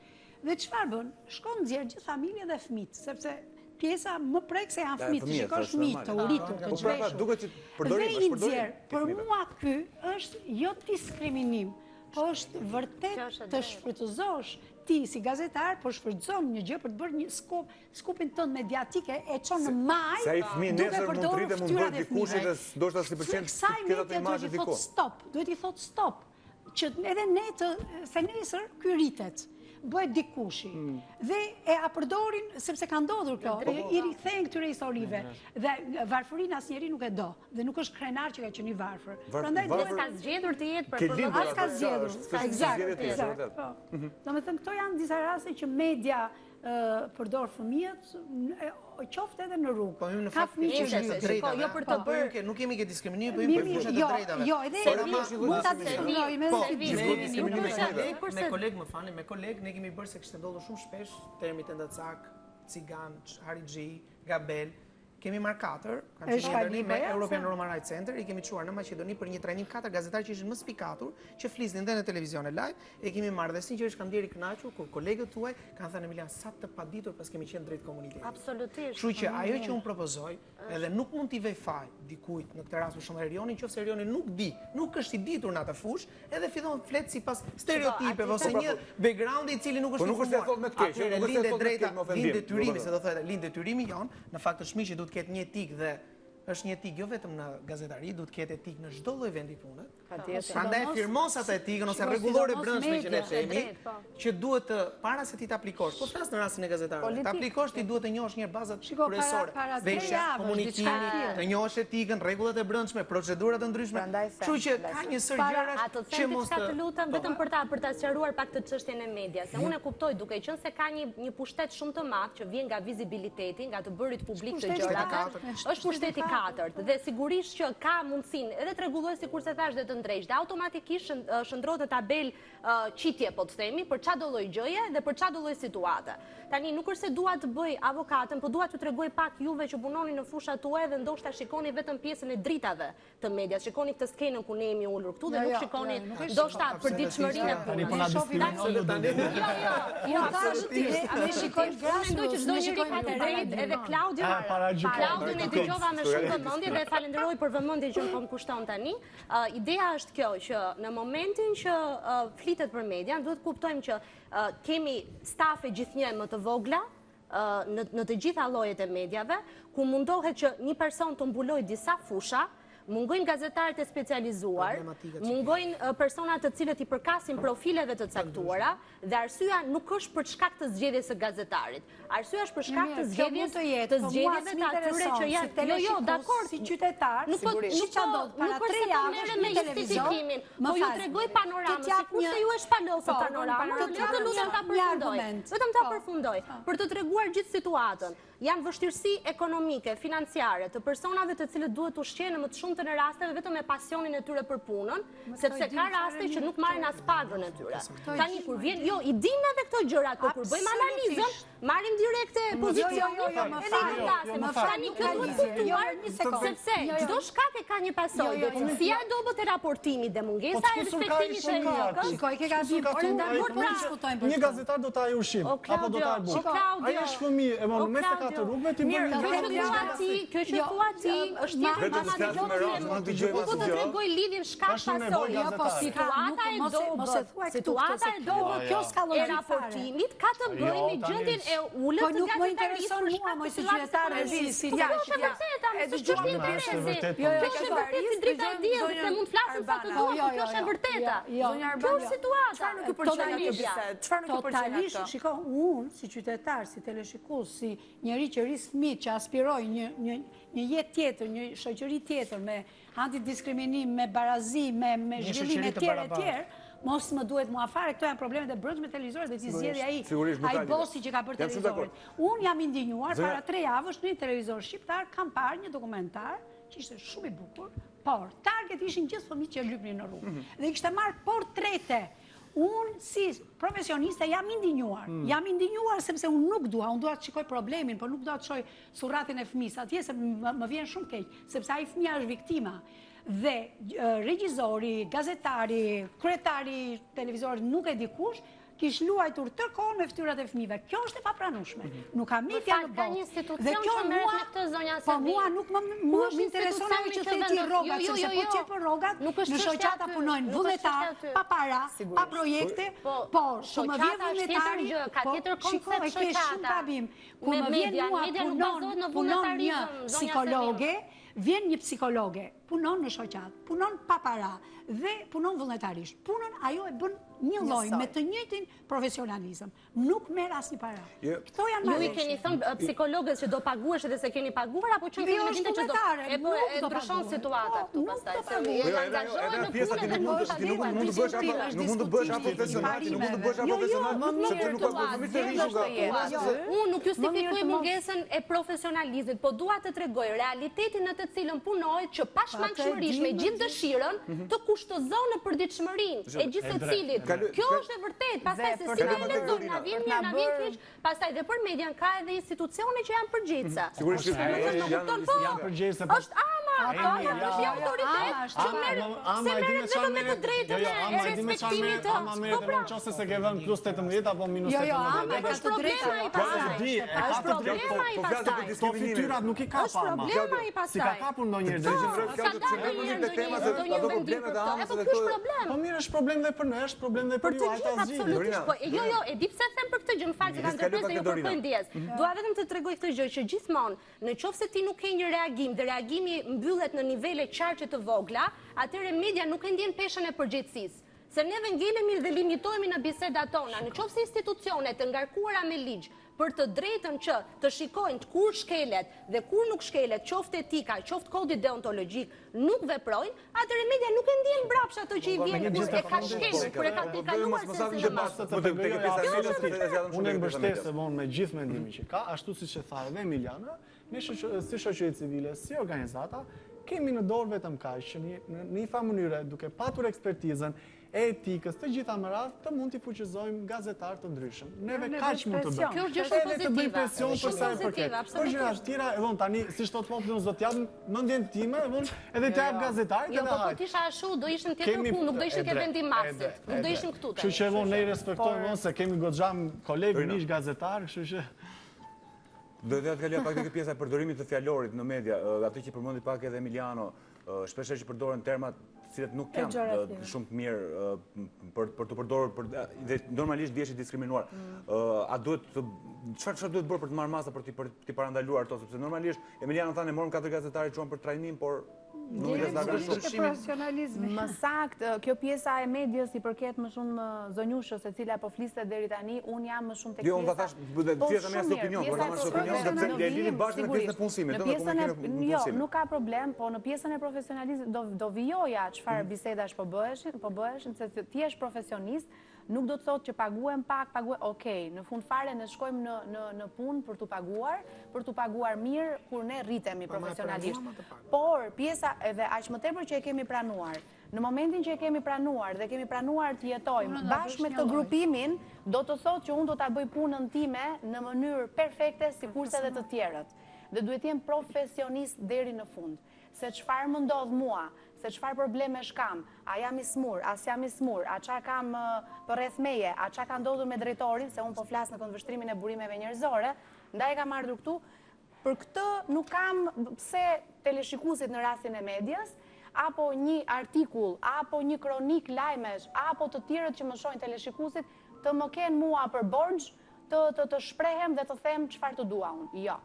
Dhe çfarë bën? Shkon nxjerr gjithë familjen dhe fëmijët, sepse pjesa më prek se janë fëmijë, shikosh fëmijë të uritur, të zhveshur. Dhe i nxjerr. Për mua ky është jo diskriminim, po është vërtet të shfrytëzosh ti si gazetar, po shfrytëzon një gjë për të bërë një skupin tënd mediatike e çon në maj. Sa i fëmijë nesër mund të rritë mund bëhet dikush dhe ndoshta si pëlqen këtë atë imazh diku. Duhet i thot stop. Që edhe ne se nesër ky rritet. Bëhet dikushi. Dhe e apërdorin, sepse ka ndodhur kjo, i rikthejnë këtyre historive. Dhe varfërinë asnjëri nuk e do. Dhe nuk është krenar që ka qenë i varfër. Prandaj duhet ka zgjedhur të jetë për as ka zgjedhur. Eksakt. Domethënë këto janë disa raste që media përdor fëmijët, qoftë edhe në rrugë. Ka fëmijë që janë drejta. Jo për të bërë. Nuk kemi këtë diskriminim, po jemi për fushat të drejtave. Jo, edhe mund ta diskrimitojmë me kolegë, më falni, me kolegë ne kemi bërë se kishte ndodhur shumë shpesh termi tendacak, cigan, harixhi, gabel, kemi marrë 4, kanë qenë me European Roman Rights Center, i kemi çuar në Maqedoni për një trajnim 4 gazetarë që ishin më spikatur, që flisnin dhe në televizione live, e kemi marrë dhe sinqerisht kam deri kënaqur kur kolegët tuaj kanë thënë Emilian sa të paditur pas kemi qenë drejt komunitetit. Absolutisht. Kështu që ajo që unë propozoj, edhe nuk mund t'i vej faj dikujt në këtë rast për shembull Erioni, nëse Erioni nuk di, nuk është i ditur në atë fushë, edhe fillon të flet sipas stereotipeve ose një backgroundi i cili nuk është lindë detyrimi, se do thotë lindë detyrimi jon, në fakt është mirë që duhet të ketë një etikë dhe është një etikë jo vetëm në gazetari, duhet të ketë etikë në çdo lloj vendi pune. Prandaj firmos atë etikën ose rregullore brendshme që ne themi, që duhet të para se ti të aplikosh, po flas në rastin e gazetarëve, të aplikosh ti duhet të njohësh një bazat kryesore. Veshja, komunikimi, të njohësh etikën, rregullat e brendshme, procedurat e ndryshme. Kështu që ka një sër gjërash që mos të lutem vetëm për ta sqaruar pak të çështjen e media, se unë e kuptoj duke qenë se ka një pushtet shumë të madh që vjen nga vizibiliteti, nga të bërit publik të gjërave. Është pushteti 4 dhe sigurisht që ka mundësinë edhe të rregullojë sikur se thash dhe të ndrejsh, dhe automatikisht shndrohet në tabel qitje, po të themi, për çdo lloj gjëje dhe për çdo lloj situate. Tani nuk është se dua të bëj avokatën, po dua t'ju tregoj pak juve që punoni në fushat tuaja dhe ndoshta shikoni vetëm pjesën e dritave të medias, shikoni këtë skenën ku ne jemi ulur këtu dhe nuk shikoni ndoshta përditshmërinë e punës. Jo, absolutisht. A ne shikojmë grasë, mendoj që çdo njeri ka të drejtë, edhe Klaudion e dëgjova me shumë vëmendje dhe falenderoj për vëmendjen që më kushton tani. Ideja është kjo që në momentin që flitet për media, duhet kuptojmë që kemi stafe gjithnjë më të vogla në të gjitha llojet e mediave, ku mundohet që një person të mbulojë disa fusha, mungojnë gazetarët e specializuar, mungojnë personat të cilët i përkasin profileve të caktuara, dhe arsyeja nuk është për shkak të zgjedhjes së gazetarit. Arsyeja është për shkak të zgjedhjeve të atyre që janë. Jo, dakor, si qytetar, sigurisht çfarë do para 3 javësh me justifikimin. Po ju tregoj panoramën, sikurse ju e shpalosë panoramën, të lutem ta përfundoj. Vetëm ta përfundoj, për të treguar gjithë situatën. Janë vështirësi ekonomike, financiare të personave të cilët duhet të ushqejnë më të shumtën e rasteve vetëm me pasionin e tyre për punën, sepse ka raste që nuk marrin as pagën e tyre. Tani kur vjen, jo, i dimë edhe këto gjërat, por kur bëjmë analizën, marrim direkte pozicionin, tani kjo duhet kuptuar, sepse çdo shkak e ka një pasojë. Punësia e dobët e raportimit dhe mungesa e respektimit të rrugës. Shikoj, ke gabim, por dakord pra diskutojmë për një gazetar do ta ajë ushqim, apo do ta ajë bukë. Ai është fëmijë, e mon mes të rrugëve ti bën kjo që thua ti është tjetër nuk të tregoj lidhjen shkak pasojë, po situata e dobët, kjo s'ka lloj e raportimit ka të bëjë me gjendjen e ulët të nuk më intereson mua më si qytetare si Kjo është vërtet si drita e diellit, se mund flasim sa të duam, por kjo është e vërteta. Kjo është situata. Çfarë nuk i pëlqen atë bisedë? Çfarë nuk i pëlqen atë? Totalisht, shiko, unë si qytetar, si teleshikues, si njeri që rris fëmijë, që aspiroj një jetë tjetër, një shoqëri tjetër me antidiskriminim, me barazi, me zhvillim e tjerë, mos më duhet mua fare, këto janë problemet e brendshme televizorit dhe ti zgjedhja ai bosi që ka bërë televizorit. Unë jam i ndinjuar para 3 javësh në një televizor shqiptar kam parë një dokumentar që ishte shumë i bukur, por target ishin gjithë fëmijët që lypnin në rrugë. Dhe kishte marrë portrete. Unë si profesioniste jam indinjuar sepse unë nuk dua të shikoj problemin, por nuk dua të shoj surratin e fëmisë atje se më vjen shumë keq, sepse ai fëmia është viktima. Dhe regjizori, gazetari, kryetari televizorit nuk e di kush, kish luajtur tërkohën me fytyrat e fëmijëve. Kjo është e papranueshme. Nuk ka mitja në botë. Dhe kjo mua nuk më intereson ajo që theti rrogat, sepse po çe për rrogat, në shoqata punojnë vullnetar, pa para, pa projekte, por kur më vjen vullnetari, ka tjetër koncept shoqata. Kur më vjen mua punon një psikologe, vjen një psikologe, punon në shoqat, punon pa para dhe punon vullnetarisht. Punën ajo e bën një lloj me të njëjtin profesionalizëm. Nuk merr asnjë para. Këto janë marrëdhënie. Ju i keni thënë psikologës që do paguash edhe se keni paguar apo që keni ditë që do e ndryshon situata këtu pastaj se ju angazhohen në punë dhe nuk mund të bësh apo profesional, nuk mund të bësh apo profesional, sepse nuk ka përmirë të rishur. Unë nuk justifikoj mungesën e profesionalizmit, po dua të tregoj realitetin në të cilën punoj që pa mangshmërish me gjithë dëshirën të kushtozon në përditshmërinë e gjithë secilit. Kjo është e vërtetë. Pastaj se si ne lexojmë na vjen mirë, na vjen keq, pastaj edhe për median ka edhe institucione që janë përgjegjësa. Sigurisht janë përgjegjëse. Është ama është autoritet që merret vetëm me të drejtën e respektimit të. Ama merret edhe nëse se ke vënë plus 18 apo minus 18. Jo, ama ka problema i pasaj. Është problema i pasaj. Këto fytyrat nuk i ka pa. Është problema i pasaj. Si ka kapur ndonjëherë Po mirë, është problem dhe për ne, është problem dhe për ju, hajta zgjidhni. Jo, e di pse them për këtë gjë, më fal se kanë ndërprerë dhe ju kërkojnë ndjes. Dua vetëm të tregoj këtë gjë që gjithmonë, nëse ti nuk ke një reagim dhe reagimi mbyllet në nivele qarqe të vogla, atëherë media nuk e ndjen peshën e përgjegjësisë. Se neve ngelemi dhe limitohemi në bisedat tona, nëse institucionet të ngarkuara me ligj për të drejtën që të shikojnë kur shkelet dhe kur nuk shkelet, qoftë etika, qoftë kodi deontologjik, nuk veprojnë, atëherë media nuk e ndjen mbrapsht ato që i vjen kur e ka shkelur, kur e ka kaluar Unë e mbështes se me gjithë mendimin që ka, ashtu siç e tha edhe Emiliana, ne si shoqëri civile, si organizata, kemi në dorë vetëm kaq që në një farë mënyrë, duke patur ekspertizën e etikës të gjitha më radh, të mund t'i fuqizojmë gazetarë të ndryshëm. Neve kaq mund të bëjmë. Kjo është gjë shumë pozitive. Të bëjmë presion për sa e përket. Por gjëra të tjera, tani, siç thot populli, unë do t'jap mendjen time, edhe të jap gazetarit edhe hajt. Po tisha ashtu, do ishim tjetër ku, nuk do ishim ke vendim maksit. Nuk do ishim këtu. Kështu që ne i respektojmë se kemi goxham kolegë miq gazetar, kështu që do të kaloj pak tek pjesa e përdorimit të fjalorit në media, atë që përmendi pak edhe Emiliano, shpesh që përdoren terma të cilët nuk janë shumë të mirë për të përdorur dhe normalisht dihesh i diskriminuar. A duhet çfarë duhet bërë për të marrë masa për të parandaluar ato, sepse normalisht Emiliano thanë morëm 4 gazetarë çuan për trajnim, por nuk është dashur profesionalizmi. Më saktë, kjo pjesa e medias i përket më shumë zonjushës, e cila po flisë deri tani, unë jam më shumë tek pjesa. Jo, unë thash, pjesa më është opinion, por tamam është opinion, sepse e lidhin bashkë me pjesën e punësimit, do të komunikojmë. Jo, nuk ka problem, po në pjesën e profesionalizmit do vijoja çfarë bisedash po bëheshin, se ti je profesionist, nuk do të thotë që paguhem pak, okej, në fund fare ne shkojmë në punë për t'u paguar mirë kur ne rritemi profesionalisht. Por pjesa edhe aq më tepër që e kemi pranuar. Në momentin që e kemi pranuar dhe kemi pranuar të jetojmë bashkë me këtë grupimin, do të thotë që unë do ta bëj punën time në mënyrë perfekte sikurse edhe të tjerët. Dhe duhet jem profesionist deri në fund. Se çfarë më ndodh mua, se çfarë probleme shkam, a jam i smur, a s'jam i smur, a çfarë kam përreth meje, a çfarë ka ndodhur me drejtorin, se unë po flas në këndvështrimin e burimeve njerëzore, ndaj kam ardhur këtu, për këtë nuk kam pse teleshikuesit në rastin e medias, apo një artikull, apo një kronik lajmesh, apo të tjerët që më shohin teleshikuesit, të më kenë mua për borxh, të shprehem dhe të them çfarë të dua unë. Jo.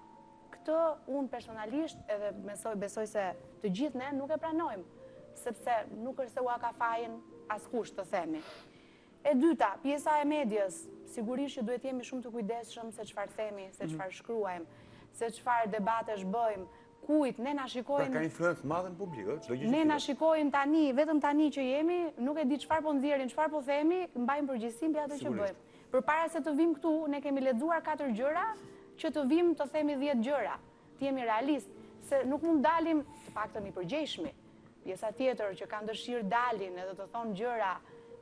Këtë unë personalisht edhe besoj se të gjithë ne nuk e pranojmë, sepse nuk është se ua ka fajin askush të themi. E dyta, pjesa e medias, sigurisht që duhet jemi shumë të kujdesshëm se çfarë themi, se çfarë shkruajmë, se çfarë debatesh bëjmë, kujt ne na shikojnë. Ka influencë madhe në publik, Ne na shikojnë tani, vetëm tani që jemi, nuk e di çfarë po nxjerrin, çfarë po themi, mbajmë përgjegjësinë mbi ato që bëjmë. Përpara se të vim këtu, ne kemi lexuar 4 gjëra që të vim të themi 10 gjëra. Të jemi realist, se nuk mund dalim të paktën i përgjegjshmi. Pjesa tjetër që kanë dëshirë dalin edhe të thonë gjëra,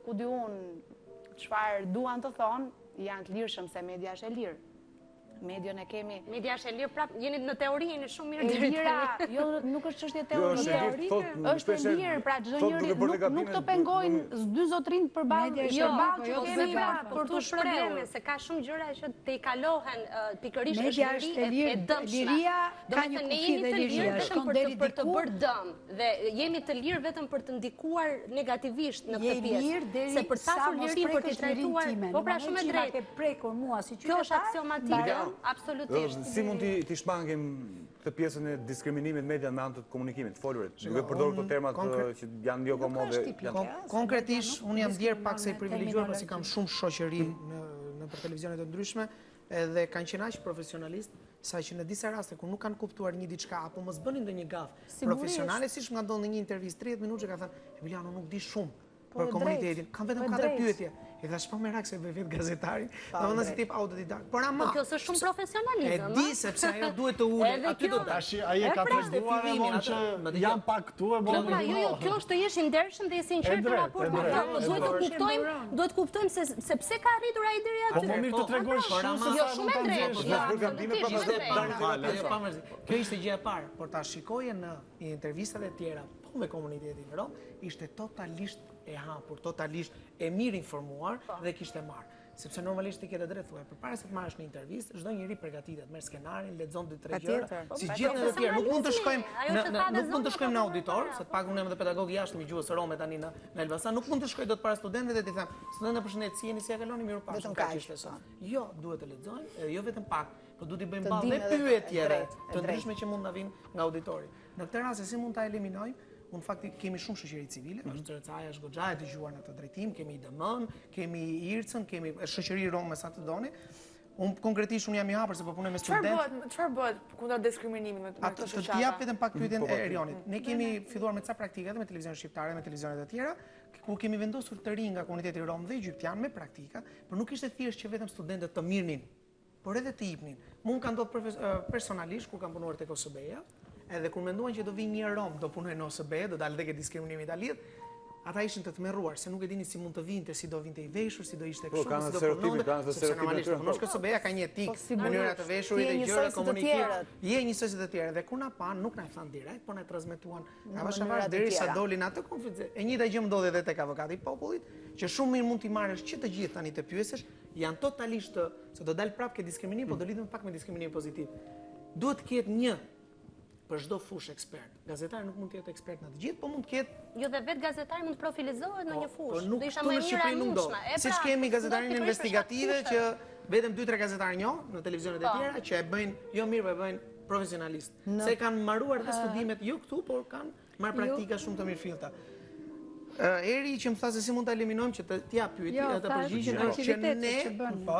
ku di unë çfarë duan të thonë, janë të lirshëm se media është e lirë. Medion e kemi... Media është e lirë, prap, jeni në teori, jeni shumë mirë deri tani. Jo, nuk është çështje teorie. Është e lirë, pra çdo njeri nuk të pengojnë dy zotrin përballë që kemi për të shprehur, se ka shumë gjëra që te i kalohen pikërisht është e dëmshme. Liria ka një kufi dhe liria, shkon deri për të bërë dëm dhe jemi të lirë vetëm për të ndikuar negativisht në këtë pjesë. Se për të pasur lirin për të trajtuar, po pra shumë e drejtë. Prekur mua si kjo është aksiomatike. Absolutisht. Si mund t'i shmangim këtë pjesën e diskriminimit media me anë të komunikimit, folurit, duke përdorur këto terma që janë jo komode. Konkretisht, unë jam ndier pak se i privilegjuar pasi kam shumë shoqëri në për televizionet të ndryshme edhe kanë qenë aq profesionalistë sa që në disa raste kur nuk kanë kuptuar një diçka apo mos bënin ndonjë gafë profesionale, siç nga ndonjë një intervistë 30 minutë që ka thënë Emiliano nuk di shumë. për komunitetin. Kam vetëm 4 pyetje. E thash po merak se bëj vetë gazetari, domethënë si tip autodidakt. Por ama. Po kjo është shumë profesionalizëm. E di sepse ajo duhet të ulet, aty do të. Tash ai ka treguar emon që jam pak këtu e bën. Jo, kjo është të jesh i ndershëm dhe i sinqert në raport me ata. Duhet të kuptojmë se pse ka arritur ai deri aty. Po më mirë të tregosh shumë Jo, shumë e drejtë. Kjo ishte gjëja e parë, por ta shikoje në intervistat e tjera me komunitetin rom, ishte totalisht e hapur, totalisht e mirë informuar dhe kishte marrë. Sepse normalisht ti ke të drejtë thuaj, përpara se të marrësh një intervistë, çdo njeri përgatitet, merr skenarin, lexon 2-3 gjëra, si gjithë në të tjerë. Nuk mund të shkojmë në auditor, se të pagun ne me pedagog jashtëm i gjuhës rome tani në Elbasan, nuk mund të shkoj dot para studentëve dhe t'i them, studentë përshëndetje, si jeni, si ja kaloni, mirë pas. Vetëm kaq ishte sot. Jo, duhet të lexojmë, edhe jo vetëm pak, por duhet i bëjmë ballë pyetjeve të ndryshme që mund na vinë nga auditori. Në këtë rast si mund ta eliminojmë? Unë fakti kemi shumë shoqëri civile, është Tërcaja, është Goxha e dëgjuar në këtë drejtim, kemi IDM-n, kemi IRC-n, kemi shoqëri rome sa të doni. Unë konkretisht jam i hapur se po punoj me studentë. Çfarë bëhet kundër diskriminimit me këtë shoqata? Të jap vetëm pak pyetjen e Erionit. Ne kemi filluar me ca praktika me televizionin shqiptar, me televizionet e tjera, ku kemi vendosur të rinj nga komuniteti rom dhe egjiptian me praktika, por nuk ishte thjesht që vetëm studentët të mirnin, por edhe të jepnin. Mund ka ndodhur personalisht kur kam punuar tek OSB-ja. Edhe kur menduan që do vi një rom, do punoj në OSB, do dalë dhe ke diskriminimi Italit, ata ishin të tmerruar, se nuk e dini si mund të vinte, si do vinte i veshur, si do ishte kështu, si do punonte, sepse normalisht punosh OSB-ja ka një etik, mënyra të veshurit dhe gjëra komunikimi. Je njësoj si të tjerë, dhe kur na pan, nuk na than direkt, por na transmetuan avash derisa dolin atë konferencë. E njëjta gjë ndodhi edhe tek avokati i popullit, që shumë mirë mund t'i marrësh që të gjithë tani të pyesesh, janë totalisht se do dal prapë ke diskriminim, por do lidhen pak me diskriminim pozitiv. Duhet të ketë një për çdo fushë ekspert. Gazetari nuk mund të jetë ekspert në të gjithë, por mund të ketë. Jo, dhe vetë gazetari mund të profilizohet në një fushë. Do isha më e mirë e mundshme. Siç kemi gazetarinë investigative që vetëm 2-3 gazetarë njoh në televizionet e tjera që e bëjnë jo mirë, po e bëjnë profesionalisht. Se kanë mbaruar dhe studimet jo këtu, por kanë marrë praktika shumë të mirëfillta. Eri që më tha se si mund ta eliminojmë që të jap pyetje të përgjigjen është që ne po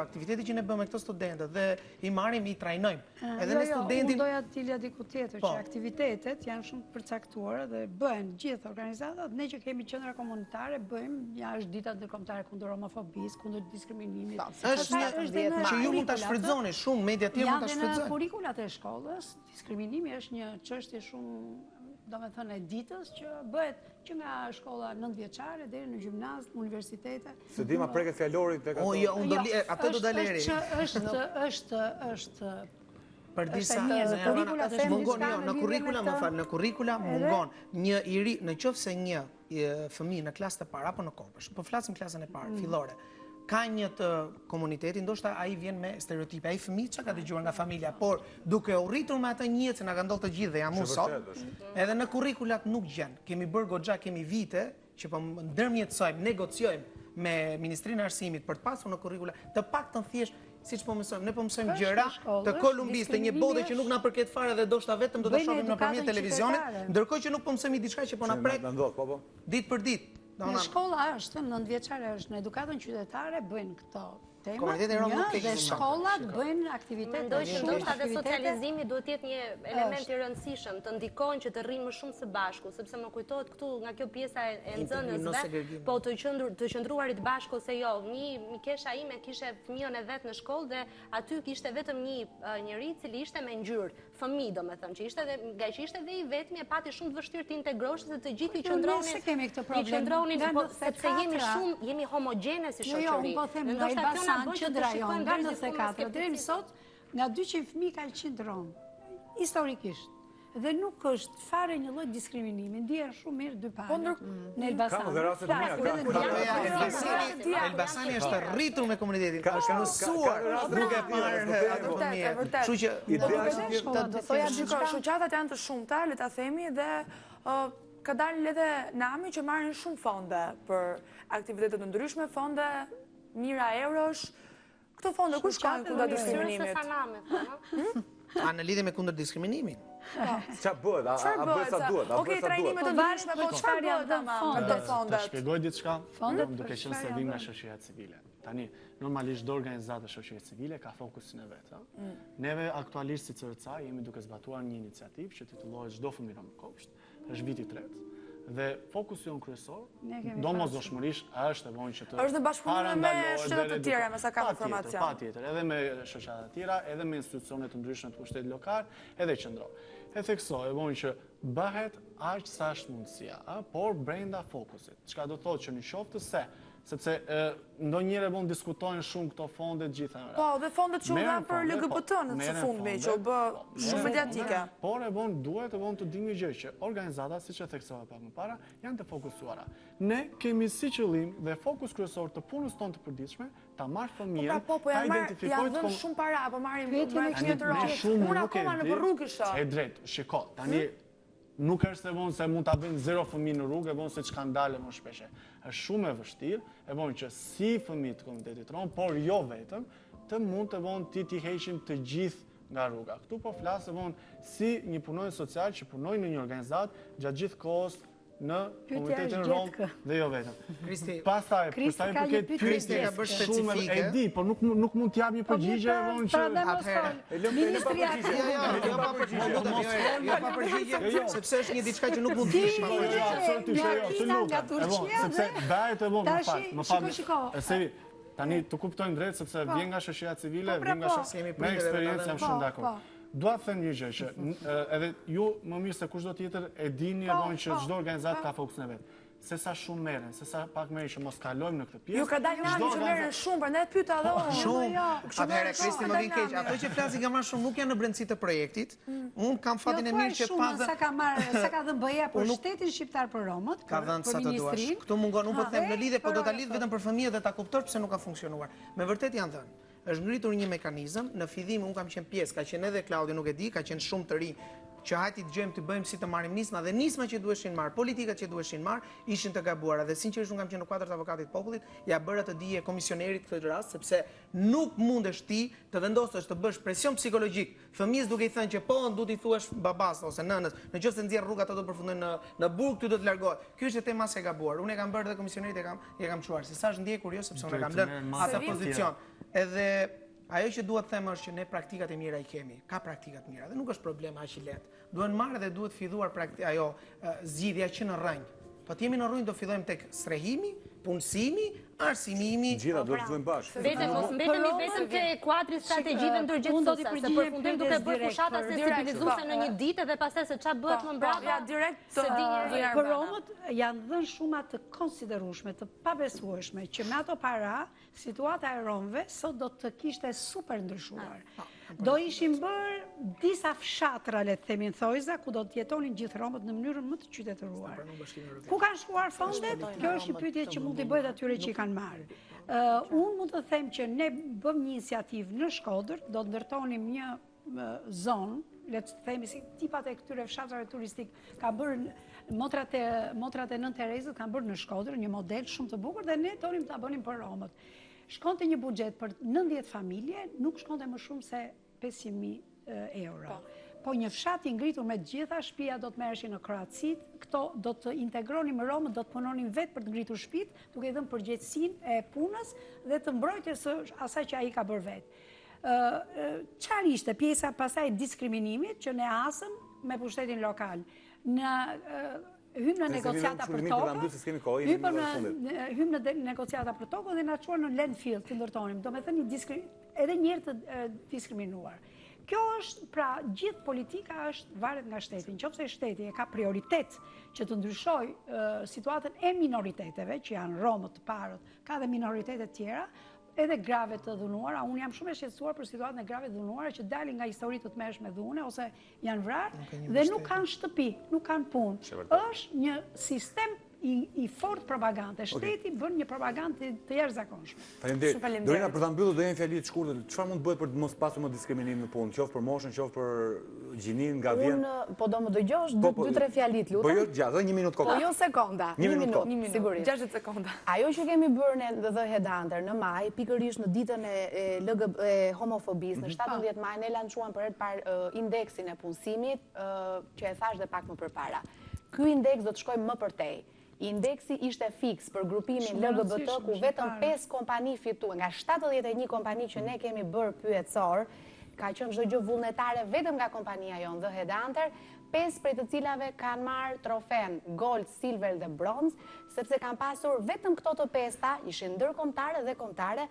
aktiviteti që ne bëjmë me këto studentë dhe i marrim i trajnojmë. Edhe ne studentin unë doja të dilja diku tjetër që aktivitetet janë shumë përcaktuara dhe bëhen gjithë organizatat, ne që kemi qendra komunitare bëjmë, ja është dita ndërkombëtare kundër homofobisë, kundër diskriminimit. Është që ju mund ta shfrytëzoni shumë, media tjerë mund ta shfrytëzojnë. Në kurrikulat e shkollës, diskriminimi është një çështje shumë, do me thënë, e ditës që bëhet që nga shkolla 9-vjeçare deri në gjimnaz, në universitete. Se di ma preket fjalorit tek ato. Jo, atë do dalë eri. Është për disa mungon, jo, në kurrikula mungon një i ri, në qoftë se një fëmijë në klasën e parë apo në kopësh, po flasim klasën e parë, fillore. Ka një të komuniteti, ndoshta ai vjen me stereotipe, ai fëmijë çka ka dëgjuar nga familja, por duke u rritur me atë njëjtë, se na ka ndodhur të gjithë dhe jam unë sot, edhe në kurrikulat nuk gjen. Kemi bërë goxha, kemi vite që po ndërmjetësojmë, negociojmë me Ministrinë e Arsimit për të pasur në kurrikula të paktën thjesht siç po mësojmë, ne po mësojmë gjëra të Kolumbisë, të një bote që nuk na përket fare dhe ndoshta vetëm do ta shohim nëpërmjet televizionit, ndërkohë që nuk po mësojmë diçka që po na prek ditë për ditë. Në shkolla është, në 9-vjeçare është, në edukatën qytetare bëjnë këto tema, dhe shkollat bëjnë aktivitete. Mendoj që ndoshta dhe socializimi duhet jetë një element i rëndësishëm, të ndikojnë që të rrinë më shumë së bashku, sepse më kujtohet këtu nga kjo pjesa e nxënësve, po të qëndruarit bashku se jo, një mikesha ime kishe fëmijën e vet në shkollë dhe aty kishte vetëm një njeri i cili ishte me ngjyrë, fëmijë domethënë, që ishte nga që ishte dhe i vetmi e pati shumë të vështirë të integrohesh se të gjithë i qëndronin, sepse jemi homogjene si shoqëri. Që drajon nga 94 deri në sot, nga 200 fëmijë ka 100 rom. Historikisht. Dhe nuk është fare një lloj diskriminimi, ndihen shumë mirë dy palët. Në Elbasan. Elbasani është rritur me komunitetin, ka mësuar duke parë ato fëmijë. Kështu që ideja është të thoya diçka, shoqatat janë të shumta, le ta themi, dhe ka dalë edhe nami që marrin shumë fonde për aktivitete të ndryshme, fonde mira eurosh. Këto fonde ku shkojnë kundër diskriminimit? Në lidhje me kundër diskriminimin. Qa bëhet? A bëhet sa duhet? Okej, trajnime të ndryshme, po çfarë janë këto fondet? Të shpjegoj diçka, duke qenë se vim nga shoqëria civile. Tani, normalisht çdo organizatë e shoqërisë civile ka fokusin e vet. Neve aktualisht si CRCA jemi duke zbatuar një iniciativë që titullohet Çdo fëmijë në kopsht. Është viti i tretë. Dhe fokusi jonë kryesor, domosdoshmërisht është e vonjë që të është në bashkëpunim me shoqata të tjera, me sa kam informacion. Patjetër, edhe me shoqata të tjera, edhe me institucione të ndryshme të pushtetit lokal, edhe qendror. E theksoj, e vonjë që bëhet aq sa është mundësia, por brenda fokusit. Çka do thotë që në qoftë se sepse ndonjëherë mund diskutojnë shumë këto fonde të gjitha. Po, dhe fondet që u dhanë për LGBT-n së fundmi, që u bë shumë mediatike. Por duhet të dini gjë që organizatat, siç e theksova pak më para, janë të fokusuara. Ne kemi si qëllim dhe fokus kryesor të punës tonë të përditshme ta marrë fëmijën, ta identifikojë. Janë dhënë shumë para, apo marrin unë akoma në rrugë isha. E drejt, shiko, tani nuk është e vonë se mund ta bëjnë 0 fëmijë në rrugë, e vonë se çka ndalen më shpeshe. Është shumë e vështirë, e vonë që si fëmijët të Komitetit Rom, por jo vetëm, të mund të vonë ti heqim të gjithë nga rruga. Këtu po flas e vonë si një punonjës social që punojnë në një organizat gjatë gjithë kohës në Komitetin Rom dhe jo vetëm. Pastaj, për sa i përket pyetjes shumë e di, por nuk mund t'jap një përgjigje e vonë që Ministria sepse është një diçka që nuk mund të sepse bëhet e vonë më fal. Tani të kuptojmë drejt sepse vjen nga shoqëria civile, vjen nga me eksperiencë jam shumë dakord. Dua të them një gjë që edhe ju më mirë se kushdo tjetër e dini që çdo organizat ka fokusin e vet. Se sa shumë merren, se sa pak merren që mos kalojmë në këtë pjesë. Ju ka dalë nami që merren shumë, prandaj të pyeta edhe unë. Shumë. Atëherë Kristi më vjen keq. Ato që flasin nga më shumë nuk janë në brendësi të projektit. Unë kam fatin e mirë që sa ka dhënë BE-ja për shtetin shqiptar për Romët, për ministrinë. Këtu mungon, unë po them në lidhje, po do ta lidh vetëm për fëmijët dhe ta kuptoj pse nuk ka funksionuar. Me vërtet janë dhënë. Është ngritur një mekanizëm, në fillim unë kam qenë pjesë, ka qenë edhe Klaudi, nuk e di, ka qenë shumë të ri, që hajti të gjejmë të bëjmë si të marrim nisma dhe nisma që duheshin marr, politikat që duheshin marr, ishin të gabuara dhe sinqerisht unë kam qenë në kuadër të avokatit të popullit, ja bëra të dije komisionerit këtë rast, sepse nuk mundesh ti të vendosësh të bësh presion psikologjik fëmijës duke i thënë që po duhet i thuash babas ose nënës, nëse nxjerr rrugat ato do përfundojnë në burg, ty do të largohet. Ky është tema e gabuar. Unë e kam bërë dhe komisionerit e kam çuar. Si sa është ndjekur jo sepse unë kam lënë atë pozicion. Edhe ajo që duhet të them është që ne praktikat e mira i kemi. Ka praktikat mira dhe nuk është problem aq i lehtë. Duhen marrë dhe duhet filluar zgjidhja që në rrënjë. Po të jemi në rrënjë do fillojmë tek strehimi, punësimi, arsimimi. Gjitha duhet të bëjmë bashkë. Mos mbetemi vetëm te kuadri strategjive ndërgjegjësuese, se përfundojmë duke bërë fushata sensibilizuese në një ditë dhe pastaj se ç'a bëhet më mbrapa. Ja direkt për Romët janë dhënë shuma të konsiderueshme, të pabesueshme që me ato para situata e Romëve sot do të kishte super ndryshuar. Do ishim bërë disa fshatra, le të themi në thojza, ku do të jetonin gjithë Romët në mënyrën më të qytetëruar. Ku kanë shkuar fondet? Kjo është një pyetje që mund t'i bëhet atyre që i kanë marrë. Unë mund të them që ne bëm një iniciativë në Shkodër, do të ndërtonim një zonë, le të themi si tipat e këtyre fshatrave turistik, ka bërë motrat e Nën Terezët kanë bërë në Shkodër një model shumë të bukur dhe ne donim ta bënim për Romët. Shkonte një buxhet për 90 familje, nuk shkonte më shumë se 500.000 euro. Po një fshat i ngritur me gjitha shtëpia do të merreshin në Kroacit, këto do të integronin me Romët, do të punonin vetë për të ngritur shtëpitë, duke i dhënë përgjegjësinë e punës dhe të mbrojtjes së asaj që ai ka bërë vetë. Çfarë ishte pjesa pasaj diskriminimit që ne hasëm me pushtetin lokal? Hymë në negociata për tokë, hymë në negociata për tokë dhe na çuan në landfill të ndërtonim, do me thënë edhe njerëz të diskriminuar. Kjo është, pra, gjithë politika është varet nga shteti. Nëse shteti e ka prioritet që të ndryshojë situatën e minoriteteve, që janë Romët, të parët, ka dhe minoritetet tjera, edhe grave të dhunuara. Unë jam shumë e shqetësuar për situatën e grave të dhunuara që dalin nga histori të tmerrshme dhune ose janë vrarë dhe nuk kanë shtëpi, nuk kanë punë. Është një sistem i fort propagandë. Shteti bën një propagandë të jashtëzakonshme. Faleminderit. Dorina, për ta mbyllur do jemi fjali të shkurtër. Çfarë mund të bëhet për të mos pasur më diskriminim në punë, qoftë për moshën, qoftë për gjinin, nga vjen? Unë po do më dëgjosh 2-3 fjalit, lutem. Po jo gjatë, një minutë kokë. Po jo sekonda. Një minutë, sigurisht. 60 sekonda. Ajo që kemi bërë në The Headhunter në maj, pikërisht në ditën e homofobisë, në 17 maj ne lançuam për herë të parë indeksin e punësimit, që e thash dhe pak më përpara. Ky indeks do të shkojë më përtej. Indeksi ishte fiks për grupimin LGBT, ku vetëm 5 kompani fituan. Nga 71 kompani që ne kemi bërë pyetësor, ka qenë çdo gjë vullnetare vetëm nga kompania jonë The Headhunter, 5 prej të cilave kanë marrë trofen gold, silver dhe bronz, sepse kanë pasur vetëm këto të 5-ta, ishin ndërkombëtare dhe kombëtare,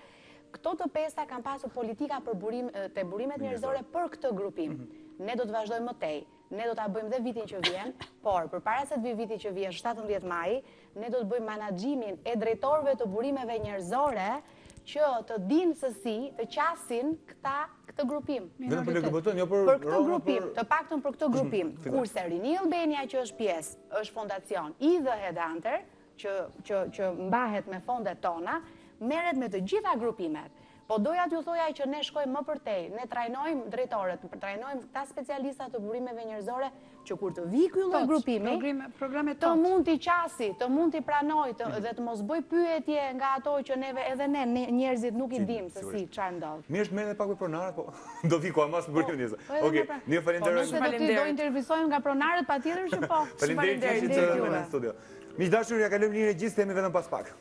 këto të 5-ta kanë pasur politika të burimet njerëzore për këtë grupim. Ne do të vazhdojmë mëtej, ne do të bëjmë dhe vitin që vjen, por përpara se të vi viti që vjen 17 maj, ne do të bëjmë menaxhimin e drejtorëve të burimeve njerëzore që të dinë se si të qasin këtë grupim. Për këtë grupim, të paktën për këtë grupim. Kurse Rini Albania që është pjesë, është fondacion i The Headhunter, që mbahet me fondet tona, merret me të gjitha grupimet. Po doja t'ju thoja që ne shkojmë më përtej, ne trajnojmë drejtorët, trajnojmë këta specialistat të burimeve njerëzore, që kur të vi ky lloj grupimi, të mund t'i qasi, të mund t'i pranoj, dhe të mos bëj pyetje nga ato që neve edhe ne njerëzit nuk i dim se si çfarë ndodh. Mirë është merret pak me pronarët, po do vi koha mas burimin njerëz. Okej, ne falenderoj. Po nëse do intervistojmë nga pronarët patjetër që po. Faleminderit që jeni në studio. Miq dashur, ja kalojmë një regjistër, jemi vetëm pas pak.